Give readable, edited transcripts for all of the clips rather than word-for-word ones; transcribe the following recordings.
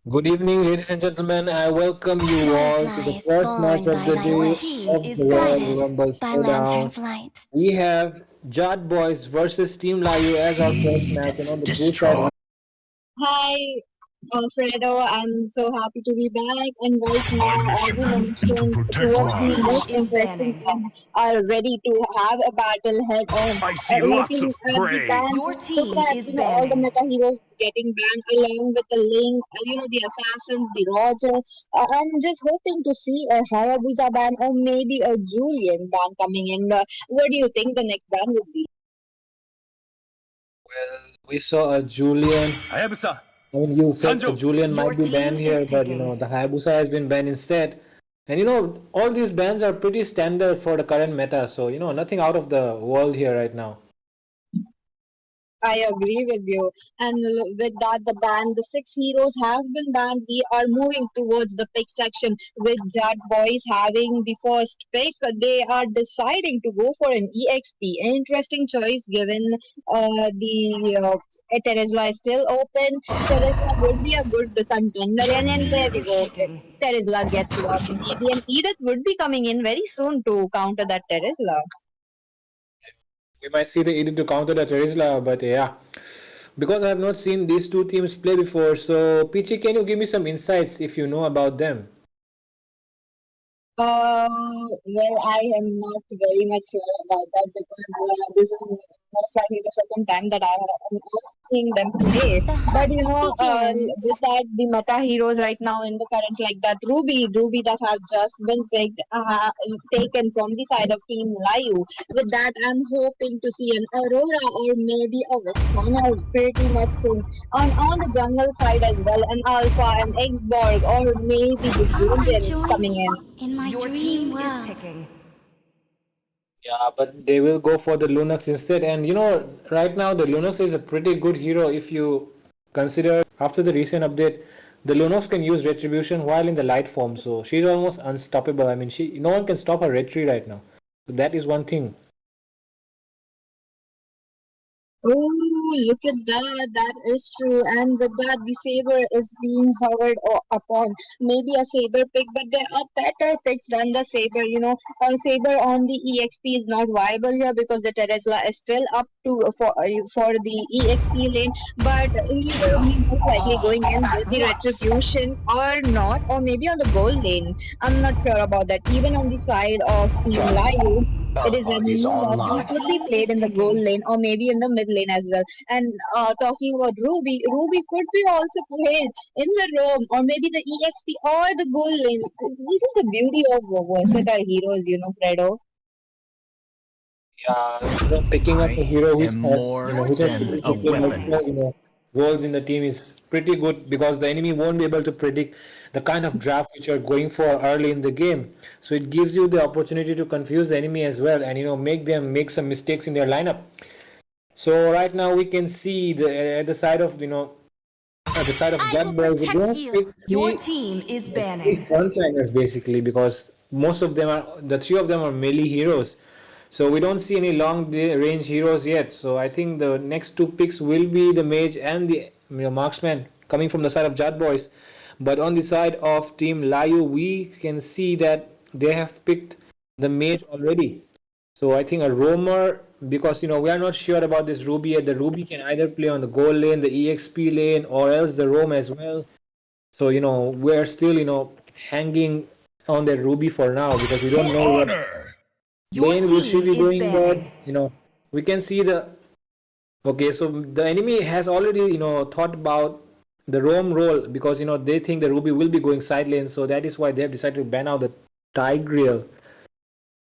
Good evening, ladies and gentlemen. I welcome you all to the Fireflies first match born of by the thy day wish, of the Royale guided Rumble by Showdown. lantern's light. We have Jad Boys versus Team Layu as our first match, and on the blue side, Hi, Alfredo. I'm so happy to be back. And right now, as you mentioned, two of the most interesting teams are ready to have a battle head on. I see lots Looking of at the prey. bans, look at all the meta heroes getting banned along with the Link, the assassins, the Roger. I'm just hoping to see a Hayabusa ban or maybe a Julian ban coming in. What do you think the next ban would be? we saw a Julian. Hayabusa, I mean, you said a Sanjo. Julian might be banned here, but the Hayabusa has been banned instead. And all these bans are pretty standard for the current meta, so nothing out of the world here right now. I agree with you. And with that, the six heroes have been banned. We are moving towards the pick section with Jad Boys having the first pick. They are deciding to go for an EXP. An interesting choice given the Terizla is still open. Terizla would be a good contender. And there we go. Terizla gets lost maybe. And Edith would be coming in very soon to counter that Terizla. We might see the Edith to counter the Terizla, but yeah. Because I have not seen these two teams play before, so Pichi, can you give me some insights if you know about them? Well, I am not very much sure about that because this is most likely the second time that I am seeing them play. The But hunt begins. with that, the meta heroes right now in the current, like that Ruby that have just been picked, taken from the side of Team Layu. With that, I'm hoping to see an Aurora or maybe a Vexana pretty much soon. On the jungle side as well, an Alpha, an Xborg, or maybe the Come and Julian join coming me in. in my dream world. Yeah, but they will go for the Lunox instead. And right now the Lunox is a pretty good hero if you consider after the recent update, the Lunox can use retribution while in the light form, so she's almost unstoppable. I mean, no one can stop her retry right now. So that is one thing. Oh, look at that. That is true. And with that, the saber is being hovered upon. Maybe a saber pick, but there are better picks than the saber. A saber on the EXP is not viable here because the Terizla is still up to for the EXP lane. But he will be most likely going in with the retribution or not, or maybe on the gold lane. I'm not sure about that. Even on the side of Team Lion. It is a new buff. He could be played in the gold lane or maybe in the mid lane as well. And talking about Ruby could be also played in the roam or maybe the EXP or the gold lane. This is the beauty of versatile heroes, Fredo. Yeah, picking up a I hero which am has, more which has than a to play weapon. multiple, roles in the team is pretty good because the enemy won't be able to predict the kind of draft which you're going for early in the game. So it gives you the opportunity to confuse the enemy as well, and make them make some mistakes in their lineup. So right now we can see at the side of at the side of I will Jad Boys, they protect have you. picked three frontliners basically because most of them are the three of them are melee heroes. So we don't see any long range heroes yet. So I think the next two picks will be the mage and the marksman coming from the side of Jad Boys. But on the side of Team Layu, we can see that they have picked the mage already. So I think a roamer, because we are not sure about this Ruby yet. The Ruby can either play on the gold lane, the EXP lane, or else the roam as well. So we're still hanging on the Ruby for now because we don't For know what honor! lane will she be going. But we can see the okay. So the enemy has already thought about the roam role because they think the Ruby will be going side lane. So that is why they have decided to ban out the Tigreal.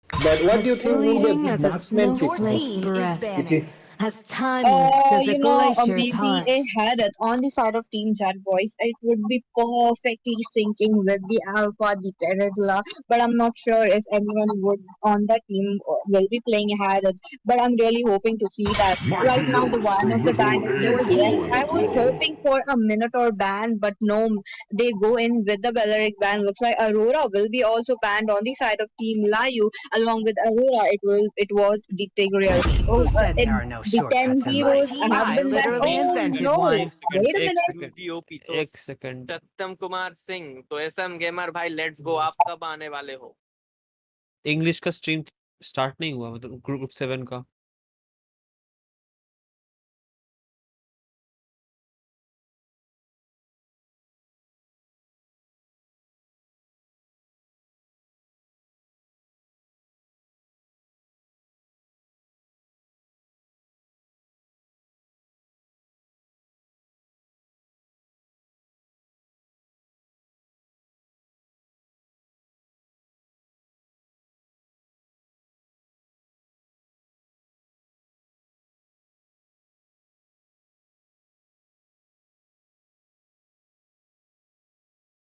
But what do you think will the marksman pick now? As timeless as a glacier's Maybe heart. a Hadith on the side of Team Jet Boys, it would be perfectly syncing with the Alpha, the Terizla, but I'm not sure if anyone would on the team will be playing Hadith, but I'm really hoping to see that. My Right now, the heroes one of the ban deliver is a Ruby, and I was horrible. hoping for a Minotaur ban, but no, they go in with the Beleric ban. Looks like Aurora will be also banned on the side of Team Layu, along with Aurora, it was the Tigreal. The 10 shortcuts in heroes life. have I been banned. literally Oh invented no! one. Wait a एक minute. Second DOP तो एक second सत्यम कुमार सिंह तो SM gamer भाई let's go आप कब आने वाले हो इंग्लिश का स्ट्रीम स्टार्ट नहीं हुआ मतलब ग्रुप 7 का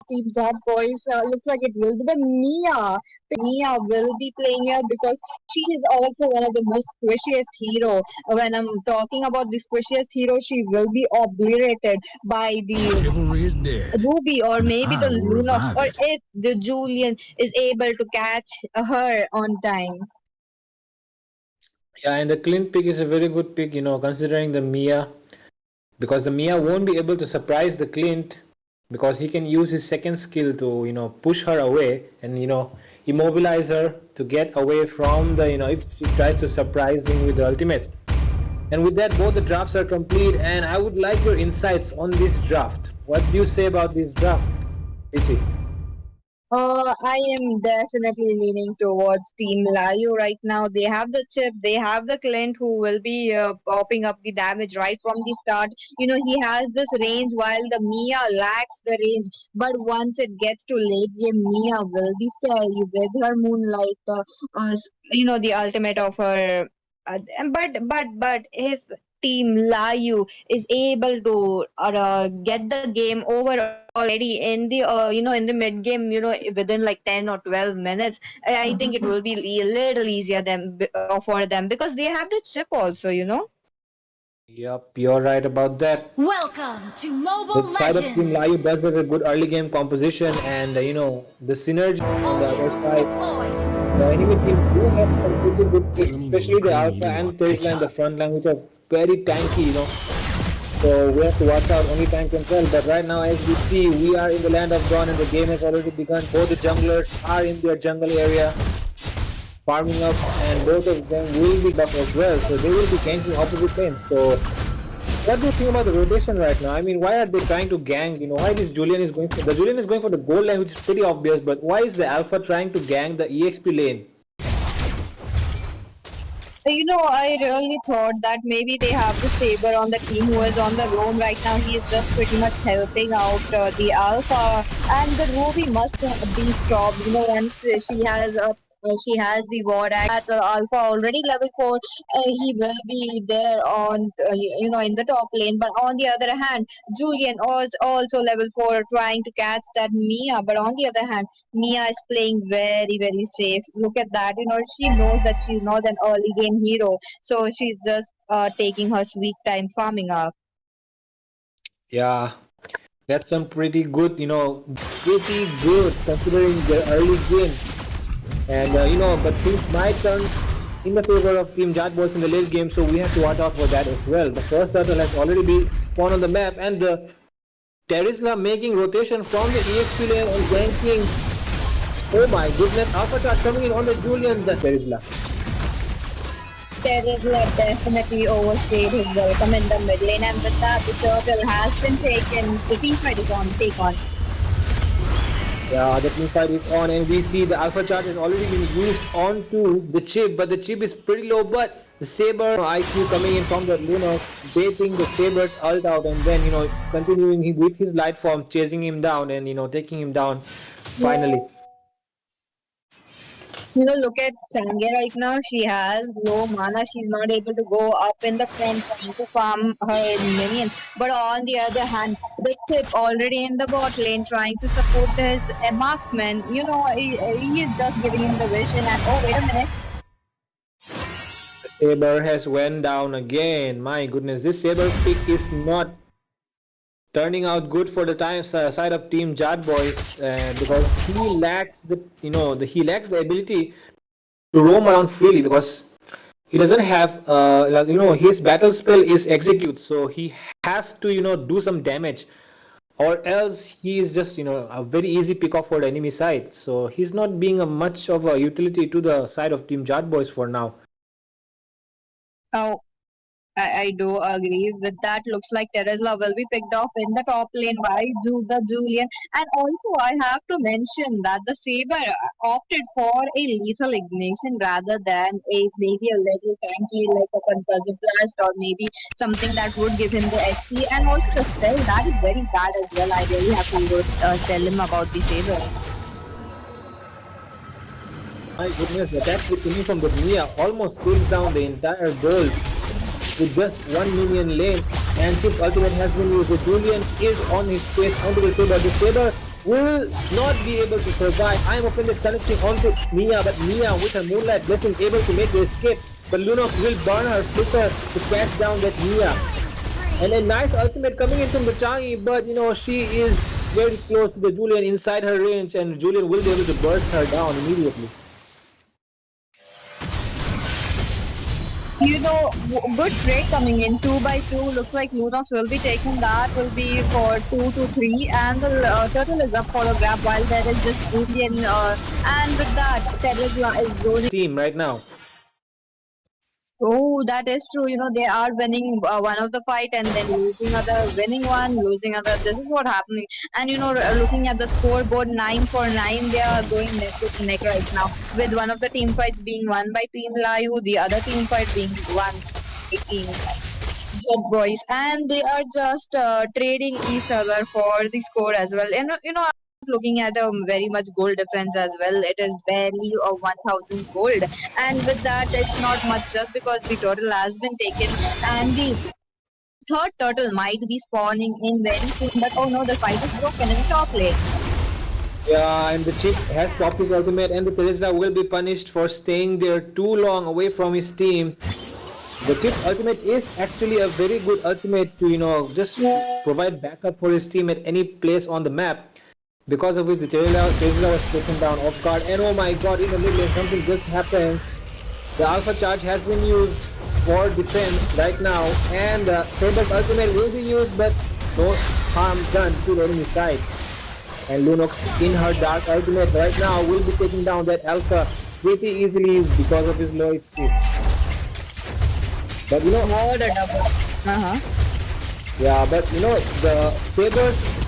Team Job Boys looks like it will be the Mia. Mia will be playing here because she is also one of the most squishiest hero. When I'm talking about the squishiest hero, she will be obliterated by the Chivalry is dead, Ruby or and maybe I the will Lunox, revive or it. if the Julian is able to catch her on time. Yeah, and the Clint pick is a very good pick, considering the Mia, because the Mia won't be able to surprise the Clint because he can use his second skill to, push her away and, immobilize her to get away from the, if she tries to surprise him with the ultimate. And with that, both the drafts are complete, and I would like your insights on this draft. What do you say about this draft, Ichi? I am definitely leaning towards Team Layu right now. They have the chip, they have the Clint who will be popping up the damage right from the start. He has this range while the Mia lacks the range. But once it gets to late game, Mia will be scary with her Moonlight, the ultimate of her. But if Team Layu is able to get the game over already in the in the mid game, within like 10 or 12 minutes, I think it will be a little easier for them because they have the chip also. Yup, you're right about that. Welcome to The Mobile side of Team Legends! Layu does have a good early game composition, and the synergy on the All other troops side. deployed! The enemy team do have some pretty good picks, I will especially the clean Alpha you and up, Terisla in the Techa. front line, which are very tanky. So we have to watch out, only time can tell. But right now, as we see, we are in the land of Dawn and the game has already begun. Both the junglers are in their jungle area, farming up, and both of them will be buff as well. So they will be ganking opposite lanes. So what do you think about the rotation right now? I mean, why are they trying to gang? Why this Julian is going for the Julian is going for the gold lane, which is pretty obvious. But why is the Alpha trying to gang the EXP lane? I really thought that maybe they have the Saber on the team who is on the roam right now. He is just pretty much helping out the Alpha, and the Ruby must be stopped. Once she has the war axe, Alpha already level 4. He will be there on in the top lane. But on the other hand, Julian was also level 4, trying to catch that Mia. But on the other hand, Mia is playing very, very safe. Look at that. She knows that she's not an early game hero. So she's just taking her sweet time farming up. Yeah, that's some pretty good, pretty good considering the early game. And but things might turn in the favor of Team Jat Boys in the late game, so we have to watch out for that as well. The first turtle has already been spawned on the map, and the Terisla making rotation from the EXP lane and ganking. Oh my goodness, Alpha Chart coming in on the Julian, the Terisla. Terizla definitely overstayed his welcome in the mid lane, and with that, the turtle has been taken. The team fight is on. Take on. Yeah, the team fight is on, and we see the Alpha Chart has already been used onto the chip, but the chip is pretty low. But the Saber IQ coming in from the Lunox, baiting the Saber's ult out, and then continuing with his light form, chasing him down, and taking him down finally. Look at Change right now. She has low mana. She's not able to go up in the front trying to farm her minions. But on the other hand, the Chip already in the bot lane trying to support his marksman. He is just giving him the vision. And oh, wait a minute. The Saber has went down again. My goodness, this Saber pick is not turning out good for the side of Team Jad Boys because he lacks the he lacks the ability to roam around freely because he doesn't have his battle spell is execute, so he has to do some damage, or else he is just a very easy pick off for the enemy side. So he's not being a much of a utility to the side of Team Jet Boys for now. Oh, I do agree with that. Looks like Teresla will be picked off in the top lane by the Julian. And also, I have to mention that the Saber opted for a lethal ignition rather than a maybe a little tanky like a concussive blast or maybe something that would give him the HP. And also the spell that is very bad as well. I really have to tell him about the Saber. My goodness, the attack coming from the Mia almost kills down the entire gold with just one minion lane, and Chip's ultimate has been used. The Julian is on his face onto the Saber. The Saber will not be able to survive. I am offended connecting onto Mia, but Mia with her Moonlight Blessing able to make the escape. But Lunox will burn her flicker to catch down that Mia. And a nice ultimate coming in from the Changi, but she is very close to the Julian inside her range, and Julian will be able to burst her down immediately. Good trade coming in 2x2. Looks like Lunox will be taking that. Will be for 2-3, and the turtle is up for a grab while there is this Indian. And with that, Teresla is going. Team right now. Oh, that is true. They are winning one of the fight and then losing other, winning one, losing other. This is what happening. And looking at the scoreboard, 9-9, they are going neck to neck right now. With one of the team fights being won by Team Layu, the other team fight being won by Team Jet Boys, and they are just trading each other for the score as well. And looking at a very much gold difference as well. It is barely a 1000 gold, and with that, it's not much just because the turtle has been taken, and the third turtle might be spawning in very soon. But oh no, the fight is broken in the top lane. Yeah, and the Chip has popped his ultimate, and the Teresla will be punished for staying there too long away from his team. The Chip ultimate is actually a very good ultimate to just provide backup for his team at any place on the map. Because of which the Teresla was taken down off guard, and oh my god, in the mid lane something just happened. The Alpha Charge has been used for defense right now, and the Saber's ultimate will be used, but no harm done to the enemy side. And Lunox in her Dark ultimate right now will be taking down that Alpha pretty easily because of his low HP. But what a double. Yeah, but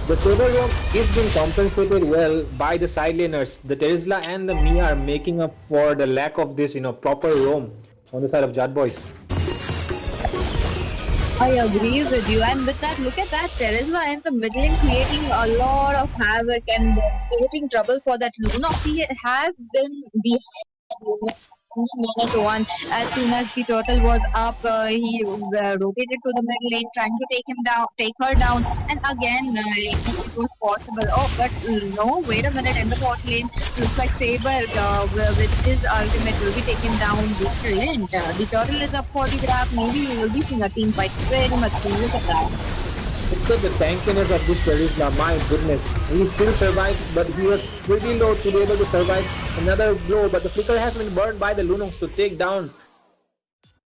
the Saber roam is being compensated well by the side laners. The Teresla and the Mia are making up for the lack of this proper roam on the side of Jet Boys. I agree with you, and with that, look at that Teresla in the mid lane creating a lot of havoc and creating trouble for that Lunox. He has been behind since minute one. As soon as the turtle was up, he rotated to the mid lane, trying to take her down, and again it was possible. Oh, but no! Wait a minute. In the bot lane, looks like Saber with his ultimate will be taken down. The turtle is up for the grab. Maybe we will be seeing a team fight very much soon. Look at that. Look at the tankiness of this Teresla, my goodness. He still survives, but he was pretty low to be able to survive another blow. But the flicker has been burned by the Lunox to take down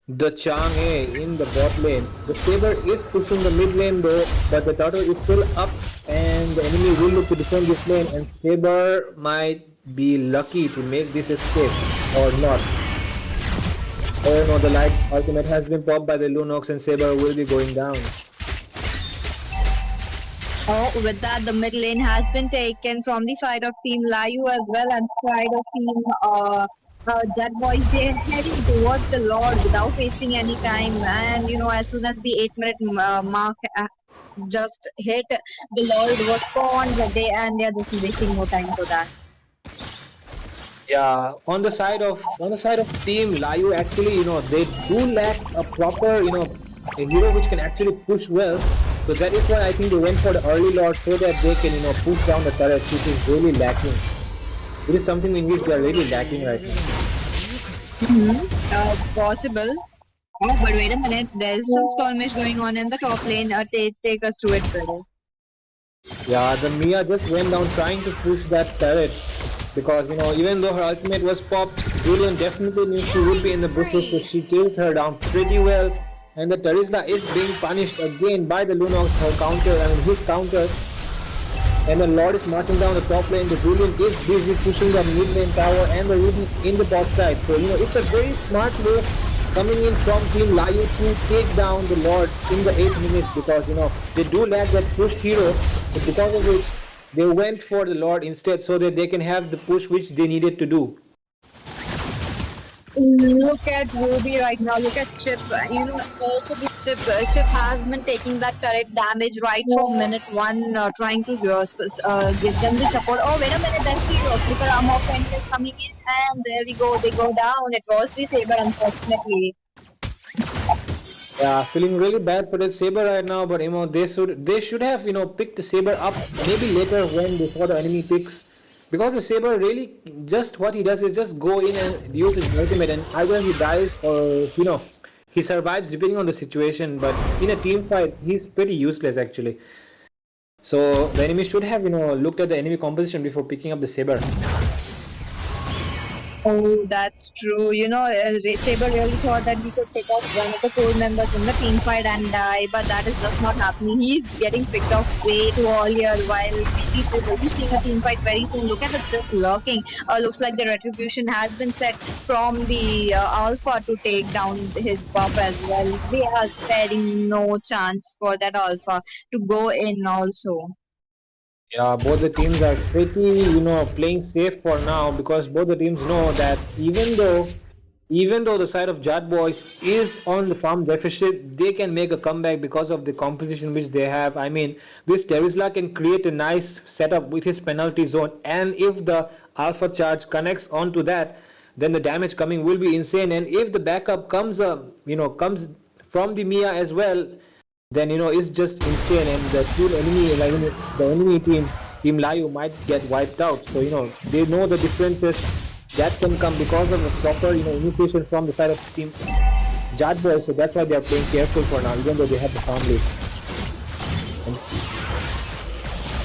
the Chang'e in the bot lane. The Saber is pushing the mid lane though, but the turtle is still up, and the enemy will look to defend this lane, and Saber might be lucky to make this escape or not. Oh no, the light ultimate has been popped by the Lunox, and Saber will be going down. Oh, with that, the mid lane has been taken from the side of Team Layu as well, and side of Team Jet Boys. They're heading towards the Lord without wasting any time. And as soon as the 8-minute mark just hit, the Lord was spawned, and they're just wasting more time for that. Yeah, on the side of Team Layu, actually, they do lack a proper, a hero which can actually push well. So that is why I think they went for the early Lord, so that they can, push down the turret, which is really lacking. It is something in which they are really lacking right now. Possible. Oh, but wait a minute. There's some skirmish going on in the top lane. Take us to it, brother. Yeah, the Mia just went down trying to push that turret, because even though her ultimate was popped, Julian definitely knew she would be in the bushes, so she chased her down pretty well. And the Terizla is being punished again by the Lunox, his counter. And the Lord is marching down the top lane. The Julian is busy pushing the mid lane tower and the Ruben in the bot side. So it's a very smart move coming in from Team Layu to take down the Lord in the 8th minute, because they do lack that push hero, but because of which they went for the Lord instead, so that they can have the push which they needed to do. Look at Ruby right now. Look at Chip. Also the Chip has been taking that turret damage right from minute 1, trying to give them the support. Oh, wait a minute. That's the Clipper Armor Friend is coming in, and there we go. They go down. It was the Saber, unfortunately. Yeah, feeling really bad for the Saber right now, but they should have picked the Saber up maybe later when they saw the enemy picks. Because the Saber really, just what he does is just go in and use his ultimate, and either he dies or he survives depending on the situation. But in a team fight, he's pretty useless actually. So the enemy should have looked at the enemy composition before picking up the Saber. Oh, that's true. Saber really thought that he could pick off one of the core members in the team fight and die, but that is just not happening. He's getting picked off way too earlier, while we will be seeing a team fight very soon. Look at the just lurking. Looks like the retribution has been set from the Alpha to take down his buff as well. They are sparing no chance for that Alpha to go in also. Yeah, both the teams are pretty, playing safe for now, because both the teams know that even though the side of Jad Boys is on the farm deficit, they can make a comeback because of the composition which they have. I mean, this Terizla can create a nice setup with his penalty zone, and if the Alpha charge connects onto that, then the damage coming will be insane. And if the backup comes from the Mia as well, then it's just insane, and the enemy team Layu might get wiped out. So they know the differences that can come because of the proper initiation from the side of team Jad Boy. So that's why they are playing careful for now, even though they have the farm lead.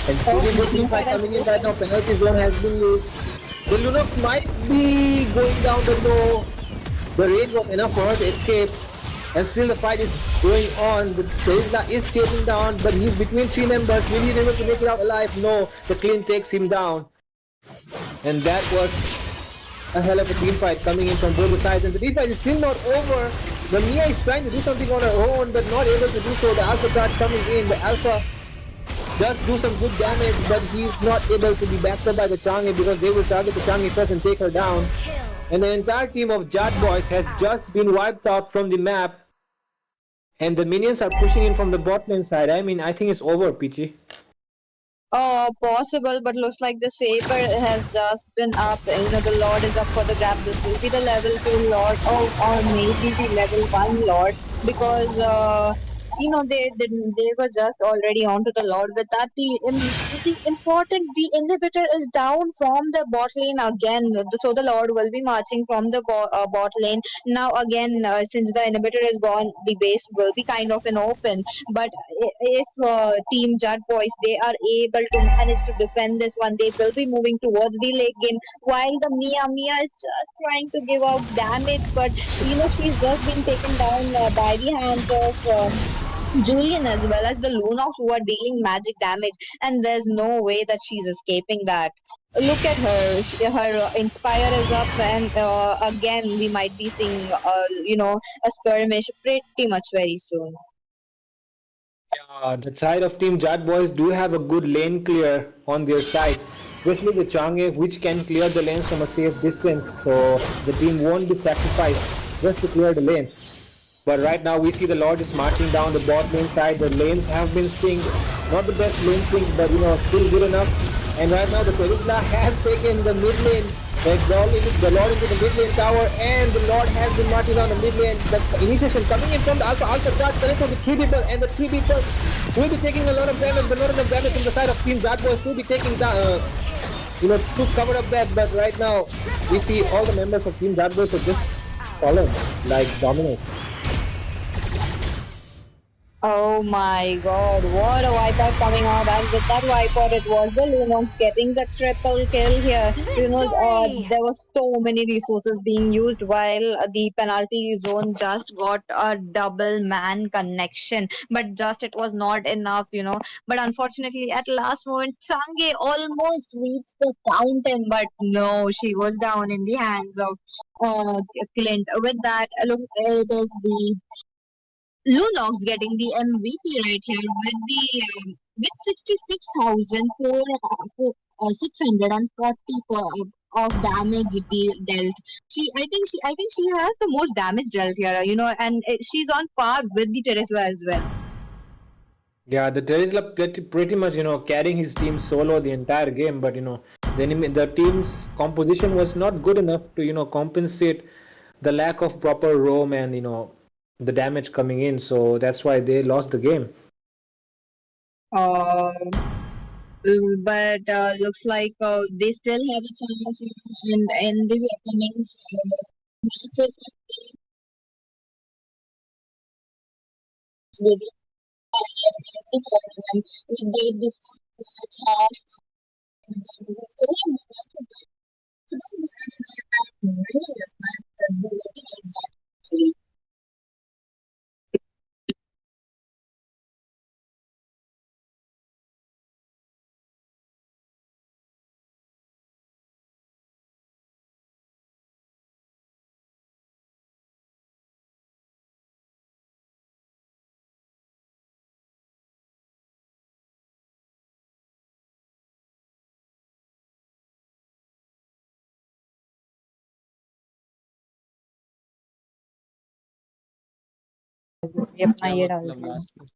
And team fight coming in right now. Penalty zone has been used. The Lunox might be going down the low. The range was enough for her to escape. And still the fight is going on. The Terizla is chasing down, but he's between 3 members. Will he be able to make it out alive? No. The clean takes him down. And that was a hell of a team fight coming in from both the sides. And the team fight is still not over. The Mia is trying to do something on her own, but not able to do so. The Alpha card coming in. The Alpha does do some good damage, but he's not able to be backed up by the Changi, because they will target the Changi first and take her down. And the entire team of Jad Boys has just been wiped out from the map. And the minions are pushing in from the bot lane side. I mean, I think it's over, Peachy. Possible, but looks like the Saber has just been up. The Lord is up for the grab. This will be the level 2 Lord, or maybe the level 1 Lord, because they were just already onto the Lord. With that, the inhibitor is down from the bot lane again, so the Lord will be marching from the bot lane now again. Since the inhibitor is gone, the base will be kind of an open, but if team Jad Boys, they are able to manage to defend this one, they will be moving towards the late game, while the Mia is just trying to give out damage, but she's just been taken down by the hands of Julian, as well as the Lunox, who are dealing magic damage, and there's no way that she's escaping that. Look at her. Her Inspire is up, and again we might be seeing a skirmish pretty much very soon. The side of Team Jad Boys do have a good lane clear on their side, especially the Changi, which can clear the lanes from a safe distance, so the team won't be sacrificed just to clear the lanes. But right now we see the Lord is marching down the bot lane side. The lanes have been synced. Not the best lane sync, but still good enough. And right now the Terizla has taken the mid lane. The Lord into the mid lane tower, and the Lord has been marching down the mid lane. The initiation coming in from the Alpha charge connected to the 3 people, and the 3 people will be taking a lot of damage, but not enough damage from the side of Team Jad Boys to be taking down, to cover up that. But right now we see all the members of Team Jad Boys are just fallen like dominoes. Our team has slain the dragon. Team Jad Boys are just fallen like dominoes. An enemy has been defeated. Oh, look at that. That is true. And look at the Oh my god, what a wipeout coming out, and with that wipeout, it was the Lunox getting the triple kill here. Victory! There was so many resources being used while the penalty zone just got a double man connection, but just it was not enough. But unfortunately, at last moment, Change almost reached the fountain, but no, she was down in the hands of Clint. With that, look, it is the Lunox getting the MVP right here with the with 66,640 of damage dealt. I think she has the most damage dealt here, and she's on par with the Teresla as well. Yeah, the Terizla pretty much, carrying his team solo the entire game, but the team's composition was not good enough to, compensate the lack of proper roam and the damage coming in. So that's why they lost the game. Uh, but looks like they still have a chance, in the upcoming matches. They will the tournament. We did the first match ये अपना क्या ये मतलब डालता हूँ last में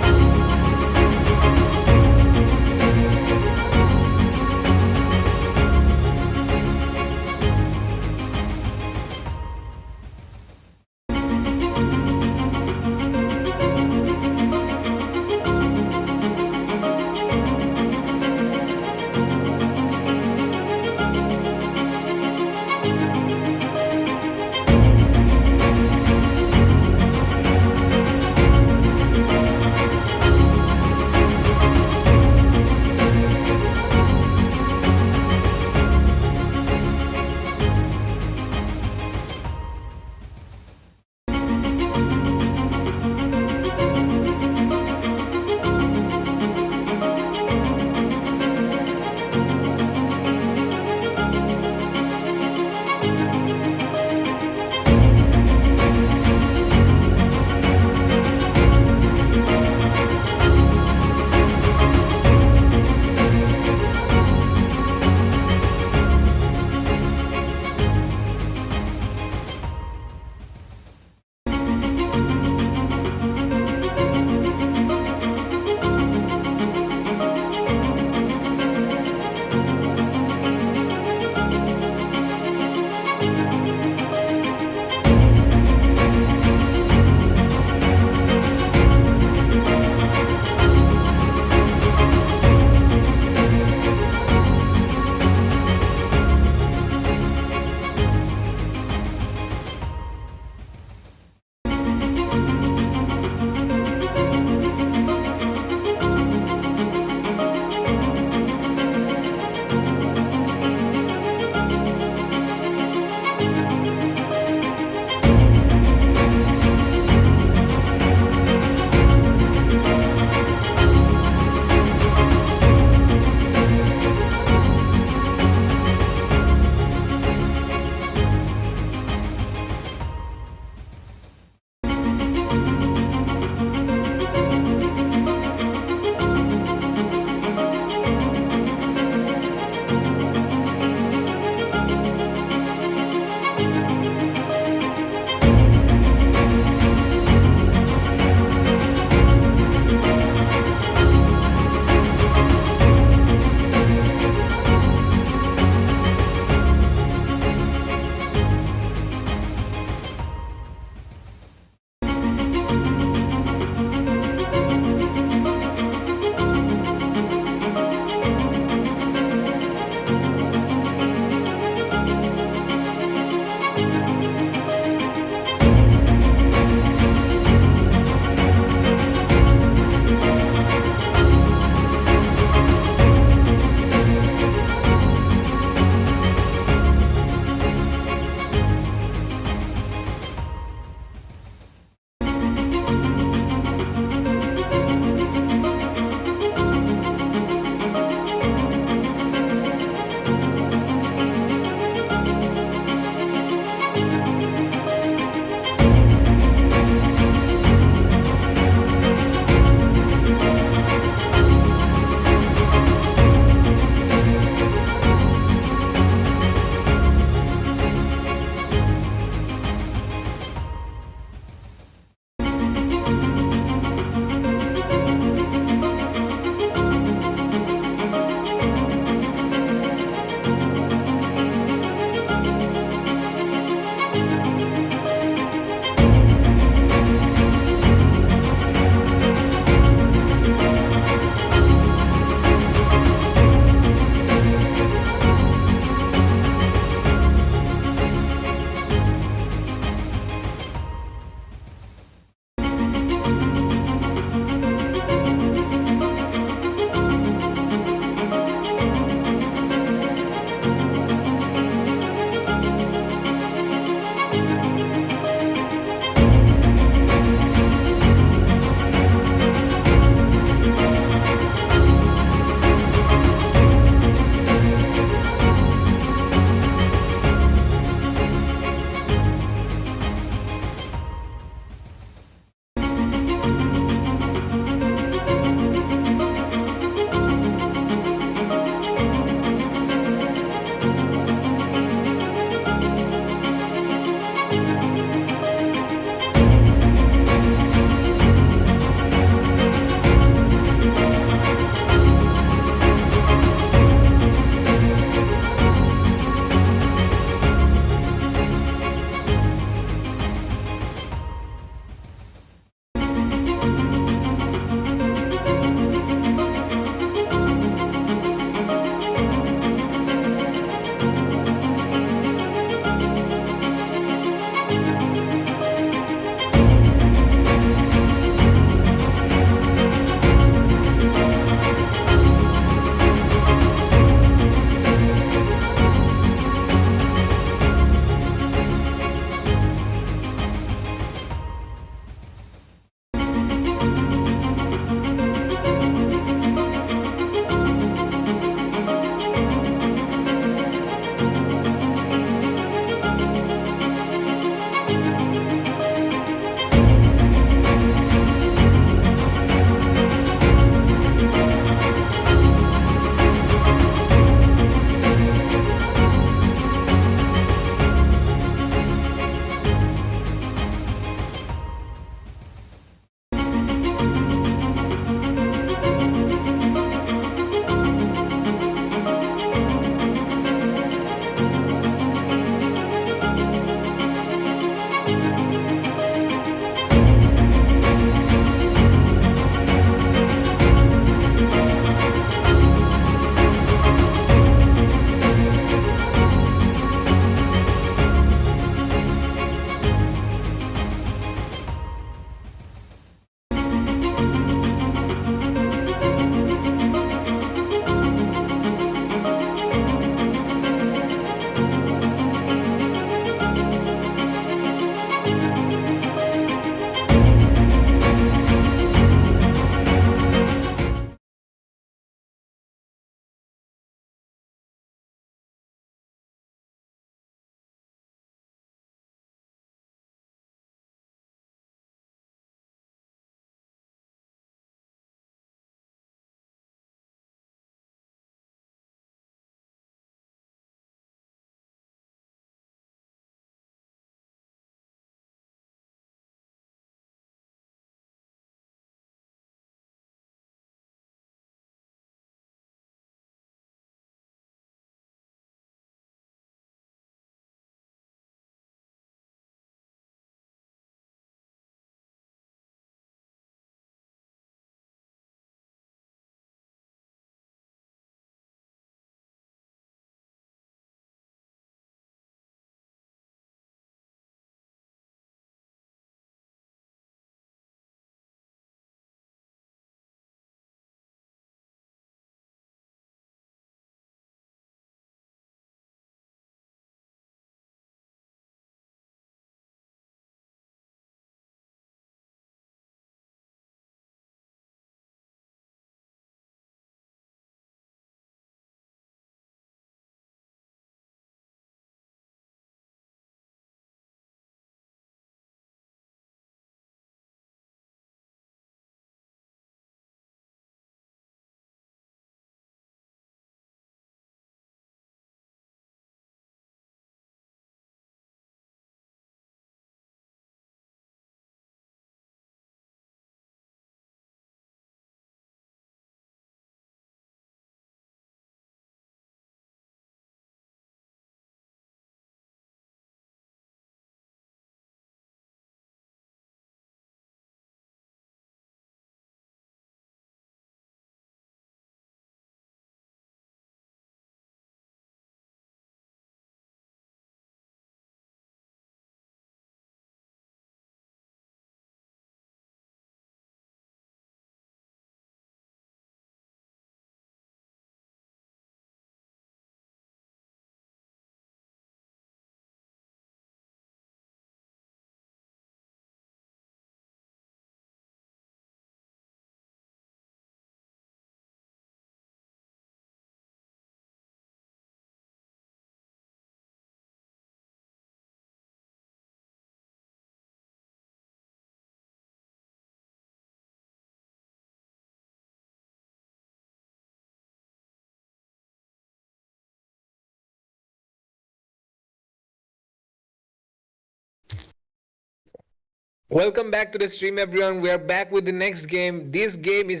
Welcome back to the stream, everyone. We are back with the next game. This game is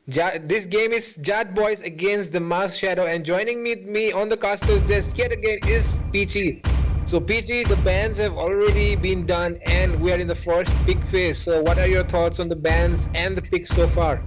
Jad Boys against the Mask Shadow, and joining me on the casters desk yet again is Peachy. So Peachy, the bans have already been done, and we are in the first pick phase. So what are your thoughts on the bans and the picks so far?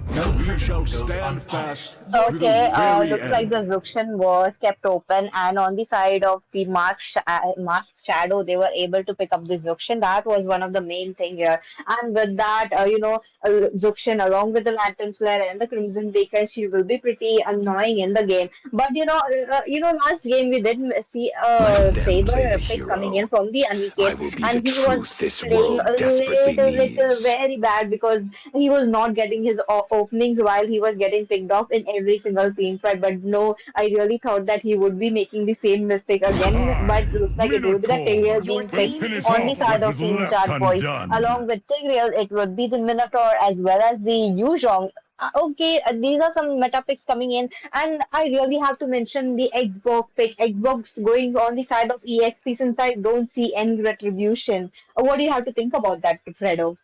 We shall stand fast to the Okay, very looks like the end. Zuxian was kept open, and on the side of the Masked Shadow, they were able to pick up the Zuxian. That was one of the main thing here. And with that, Zuxian along with the Lantern Flare and the Crimson Beacon, she will be pretty annoying in the game. But last game we did see a Let them play the Saber pick coming in hero. from the I Aniket, will be the and he was truth this playing world a desperately little needs. very bad because he was not getting his openings while he was getting picked off in every single team fight. But no, I really thought that he would be making the same mistake again. But I, looks like it will be the Tigreal Minotaur, Your being will picked team finish is on the off side what banning. of was Team left Chat Boys. Along undone. with Tigreal, it would be the Minotaur as well as the Yuzhong. Okay, these are some meta picks coming in, and I really have to mention the Xbox pick. Xbox going on the side of EXP since I don't see any retribution. What do you have to think about that, Fredo?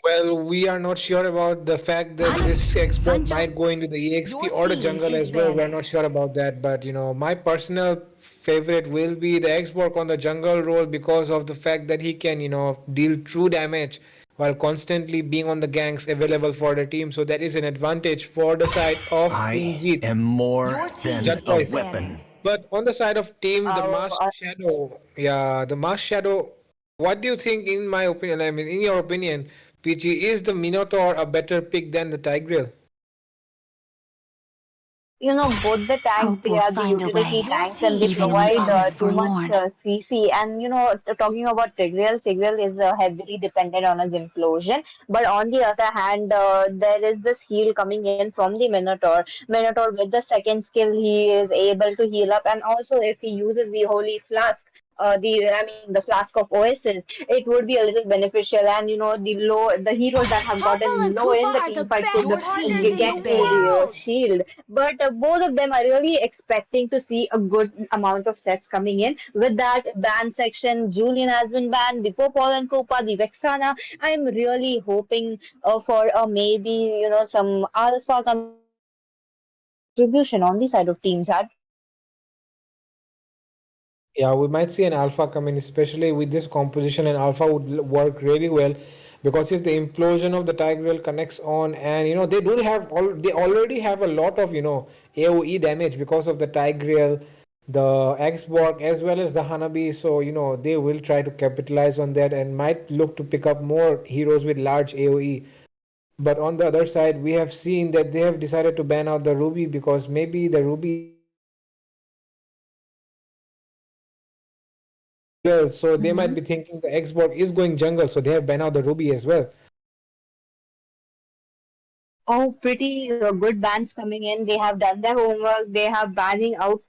Well, we are not sure about the fact that this export might go into the EXP Your or the team jungle is as well. We are banning. not sure about that, but my personal favorite will be the export on the jungle role because of the fact that he can, deal true damage while constantly being on the ganks available for the team. So that is an advantage for the side of Team I Jeet. am more Your team than Judge a is Boys. banning. weapon. But on the side of team, the Uh, Masked Shadow, yeah, the Masked Shadow. What do you think, in my opinion? I mean, in your opinion, PG, is the Minotaur a better pick than the Tigreal? both the tanks, Hope they will are the find a utility way, Your tanks and they team even is when provide all is banning. too much forlorn. CC. And, talking about Tigreal is heavily dependent on his implosion. But on the other hand, there is this heal coming in from the Minotaur. Minotaur, with the second skill, he is able to heal up. And also, if he uses the Holy Flask, the flask of Oasis, it would be a little beneficial. And the heroes that have Popple gotten and low Koopa in the are team the fight could best Your partners team in is get the the banning. world. shield. But both of them are really expecting to see a good amount of sets coming in. With that ban section, Julian has been banned, the Popol and Copa, the Vexana. I'm really hoping for maybe some alpha coming in or maybe some retribution on the side of Team Chat. Yeah, we might see an alpha come in, especially with this composition, and alpha would work really well because if the implosion of the Tigreal connects on, and they already have a lot of AOE damage because of the Tigreal, the Xborg as well as the Hanabi. So they will try to capitalize on that and might look to pick up more heroes with large AOE. But on the other side, we have seen that they have decided to ban out the Ruby because maybe the Ruby is jungle, so they might be thinking the Xbox is going jungle, so they have banned out the Ruby as well. Oh, pretty good bands coming in. They have done their homework. They have banning out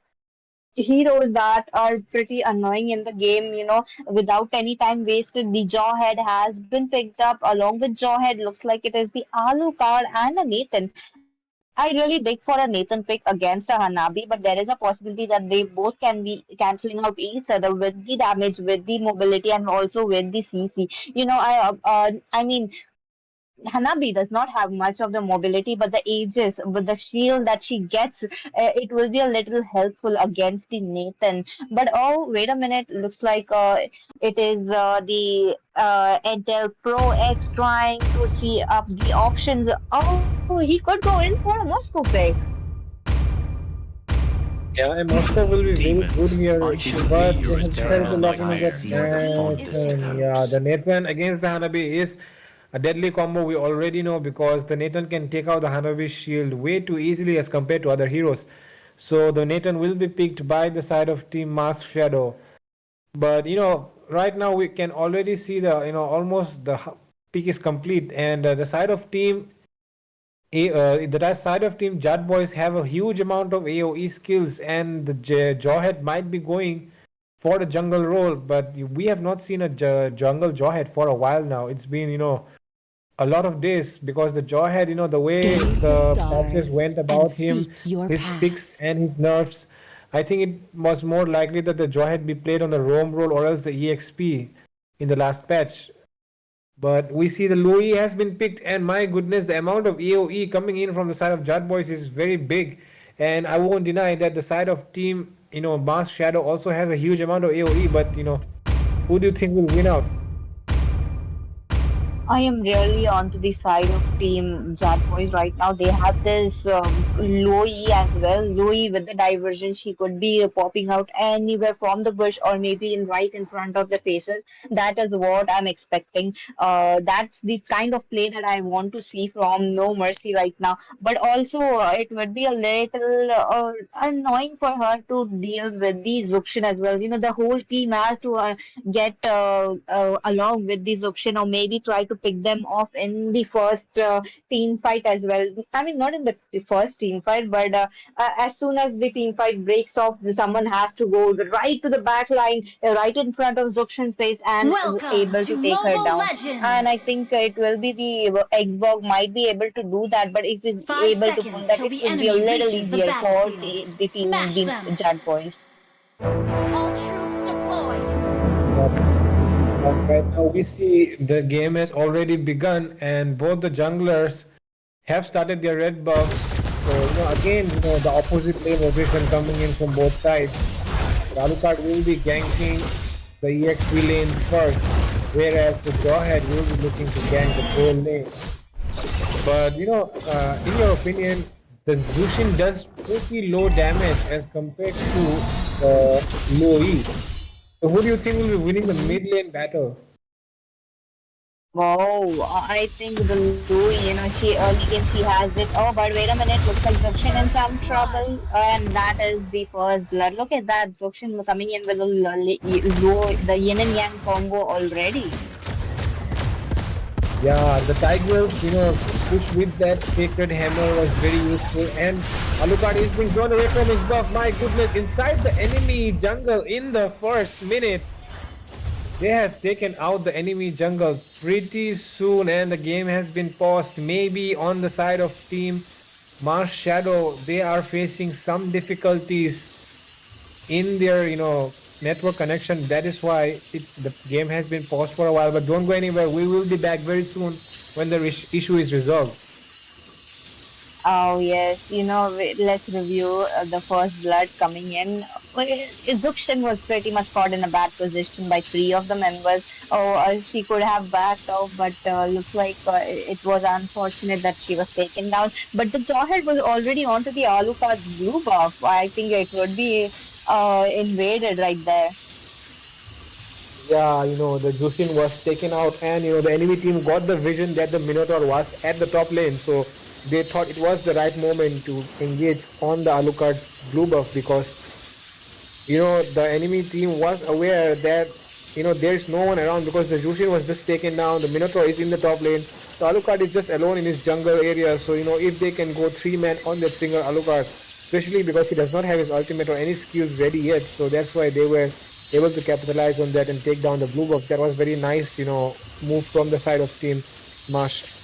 heroes that are pretty annoying in the game, without any time wasted. The Jawhead has been picked up. Along with Jawhead, looks like it is the Alucard and a Nathan. I really dig for a Nathan pick against a Hanabi, but there is a possibility that they both can be canceling out each other with the damage, with the mobility, and also with the CC. I mean, Hanabi does not have much of the mobility, but the ages with the shield that she gets, it will be a little helpful against the Nathan. But oh, wait a minute, looks like it is the Intel Pro X trying to see up the options. Oh, he could go in for a Moscow pick. Yeah, and Moscow will be very good Demons, here, I shall see but your they have decided to stand lock in on higher that Your near the team is fondest Nathan. Yeah, hopes. the Nathan against the Hanabi is a deadly combo. We already know because the Nathan can take out the Hanabi's shield way too easily as compared to other heroes. So the Nathan will be picked by the side of Team Mask Shadow. But right now we can already see the almost the pick is complete, and the side of Team the side of Team Jad Boys have a huge amount of AoE skills, and the Jawhead might be going for the jungle role, but we have not seen a jungle Jawhead for a while now. It's been, a lot of days because the Jawhead, the way Gaze the the patches stars went and about him, seek your his picks path. and his nerfs, I think it was more likely that the Jawhead be played on the roam role or else the EXP. in the last patch. But we see the Louis has been picked, and my goodness, the amount of AoE coming in from the side of Jad Boys is very big. And I won't deny that the side of team, Mars Shadow also has a huge amount of AoE. But who do you think will win out? I am really onto the side of Team Jet Boys right now. They have this Louis as well. Louis with the divergence, he could be popping out anywhere from the bush or maybe right in front of the faces. That is what I'm expecting. That's the kind of play that I want to see from No Mercy right now. But also, it would be a little annoying for her to deal with the Zuxian as well. The whole team has to get along with this option or maybe try to pick them off in the first team fight as well. I mean, not in the first team fight, but as soon as the team fight breaks off, someone has to go right to the back line, right in front of Zuxian's face and Welcome able to to take her Mobile down. And Legends! I think it will be the Xbox might be able to do that, but if it's 5 able to pull seconds that, till it the would be a enemy little reaches the easier for battlefield. the team, Smash the them! Jet Boys. All troops deployed! But right now we see the game has already begun, and both the junglers have started their red buffs. So again, the opposite lane rotation coming in from both sides. Alucard will be ganking the EXP lane first, whereas the Jawhead will be looking to gank the whole lane. But in your opinion, the Zushin does pretty low damage as compared to low E. So who do you think will be winning the mid lane battle? Wow, I think the Louis, she early game she has it. Oh, but wait a minute, looks like Zuxian in some trouble, and that is the first blood. Look at that, Zuxian coming in with the yin and yang combo already. Yeah, the Tigers, push with that sacred hammer was very useful, and Alucard is being drawn away from his buff. My goodness, inside the enemy jungle in the first minute. They have taken out the enemy jungle pretty soon, and the game has been paused. Maybe on the side of Team Mars Shadow, they are facing some difficulties in their, network connection. That is why the game has been paused for a while. But don't go anywhere. We will be back very soon when the issue is resolved. Oh yes, let's review the first blood coming in. Zuxian was pretty much caught in a bad position by three of the members. Oh, she could have backed off, but looks like it was unfortunate that she was taken down. But the Jawhead was already onto the Alucard's blue buff. I think it would be invaded right there. Yeah, the Jushin was taken out, and the enemy team got the vision that the Minotaur was at the top lane, so they thought it was the right moment to engage on the Alucard blue buff, because the enemy team was aware that there's no one around, because the Jushin was just taken down, the Minotaur is in the top lane, the Alucard is just alone in his jungle area. So if they can go 3-man on that single Alucard, especially because he does not have his ultimate or any skills ready yet, so that's why they were able to capitalize on that and take down the blue buff. That was very nice, move from the side of Team Marsh.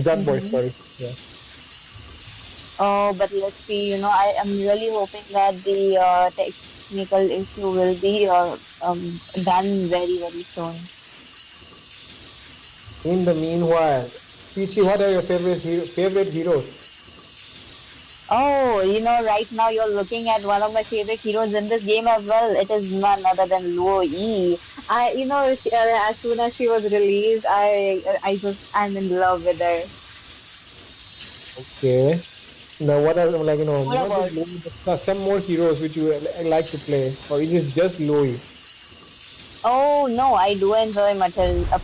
Jump Boys, sorry. Yeah. Oh, but let's see. I am really hoping that the technical issue will be done very, very soon. In the meanwhile, Peachy, what are your favorite heroes? Oh, right now you're looking at one of my favorite heroes in this game as well. It is none other than Luo Yi. As soon as she was released, I'm in love with her. Okay. Now, what are What about? some more heroes which you like to play, or is it just Loi? Oh no, I do enjoy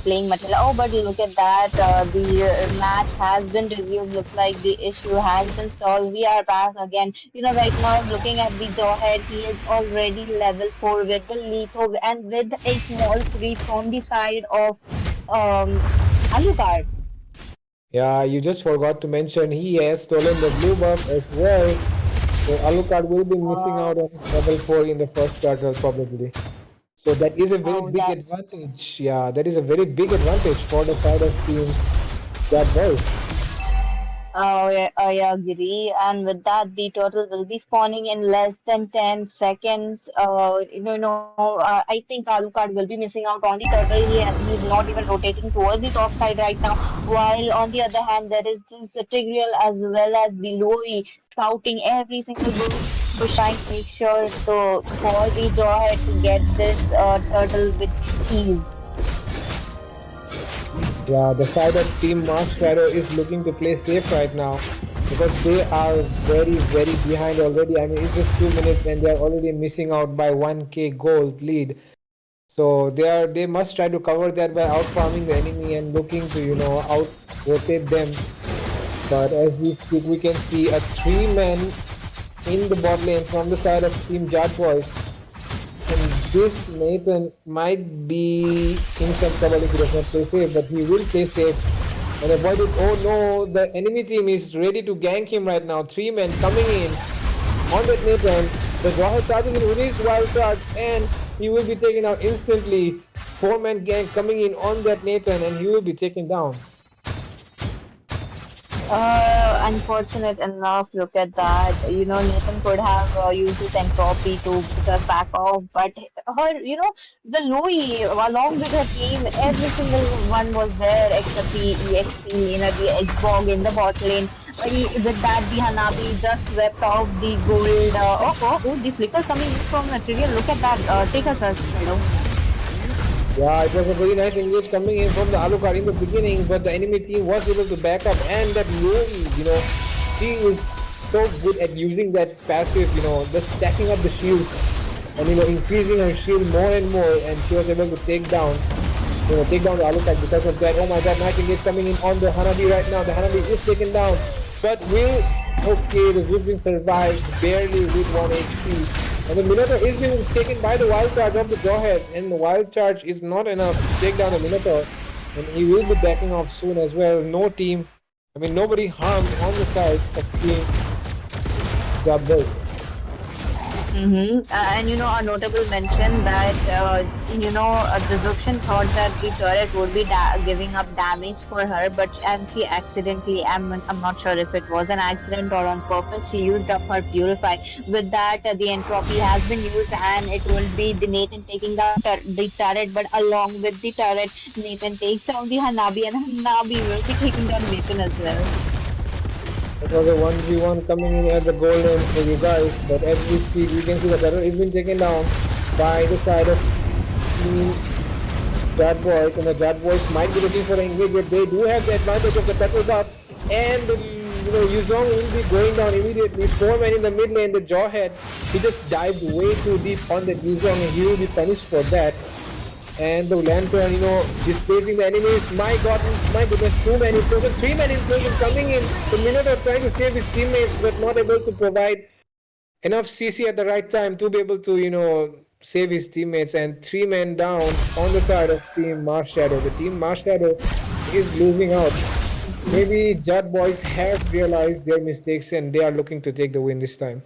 playing Mattel. Oh, but look at that. The match has been resumed. Looks like the issue has been solved. We are back again. Right now, looking at the Jawhead, he is already level 4 with the Lethal and with a small creep from the side of Alucard. Yeah, you just forgot to mention he has stolen the blue buff as well. So Alucard will be missing out on level 4 in the first battle probably. So that is a very big advantage. Yeah, that is a very big advantage for the side of Team That Boys. I agree, and with that, the turtle will be spawning in less than 10 seconds. I think Alucard will be missing out on the turtle. He's not even rotating towards the top side right now. While on the other hand, there is this Tigreal as well as the Louis scouting every single bush, trying to make sure to for the Jawhead to get this turtle with ease. Yeah, the side of Team Mark Shadow is looking to play safe right now because they are very, very behind already. I mean, it's just 2 minutes and they are already missing out by 1k gold lead. So they must try to cover that by out farming the enemy and looking to out rotate them. But as we speak, we can see a 3-man in the bot lane from the side of Team Jet Boys. And this Nathan might be in some trouble if he does not play safe, but he will play safe and avoid it. Oh no, the enemy team is ready to gank him right now. 3 men coming in on that Nathan. The Royal charges in with his wild charge and he will be taken out instantly. 4-man gank coming in on that Nathan and he will be taken down. Unfortunate enough, look at that. Nathan could have used his entropy to just back off, but the Louis, along with her team, every single one was there except the EXP, the Xbog in the bot lane. With that, the Hanabi just swept off the gold. The flicker coming in from Material. Look at that. Take a search, Yeah, it was a very nice engage coming in from the Alucard in the beginning, but the enemy team was able to back up. And that Louis, she is so good at using that passive, just stacking up the shield and increasing her shield more and more. And she was able to take down the Alucard because of that. Oh my God, nice engage coming in on the Hanabi right now. The Hanabi is taken down, but the Zubin survives barely with 1 HP. And the Minotaur is being taken by the wild charge of the Jawhead, and the wild charge is not enough to take down the Minotaur. And he will be backing off soon as well. Nobody harmed on the side of Team Jabbar. And a notable mention that the Zuxian thought that the turret would be giving up damage for her, and she accidentally, I'm not sure if it was an accident or on purpose, she used up her purify. With that, the entropy has been used, and it will be the Nathan taking down the turret, but along with the turret, Nathan takes down the Hanabi, and Hanabi will be taking down Nathan as well. It was a 1v1 coming in at the goal lane for you guys, but as we speak, we can see the turret is being taken down by the side of Team Jet Boys, and the Jet Boys might be looking for an engage, but they do have the advantage of the turtle buff, and Yuzong will be going down immediately. 4 men in the mid lane, the Jawhead, he just dived way too deep on the Yuzong, and he will be punished for that. And the Lantern, displacing the enemies. My goodness, 2-man implosion, 3-man implosion coming in. The Minotaur trying to save his teammates, but not able to provide enough CC at the right time to be able to, save his teammates. And 3 men down on the side of Team Mars Shadow. The Team Mars Shadow is losing out. Maybe Jet Boys have realized their mistakes and they are looking to take the win this time.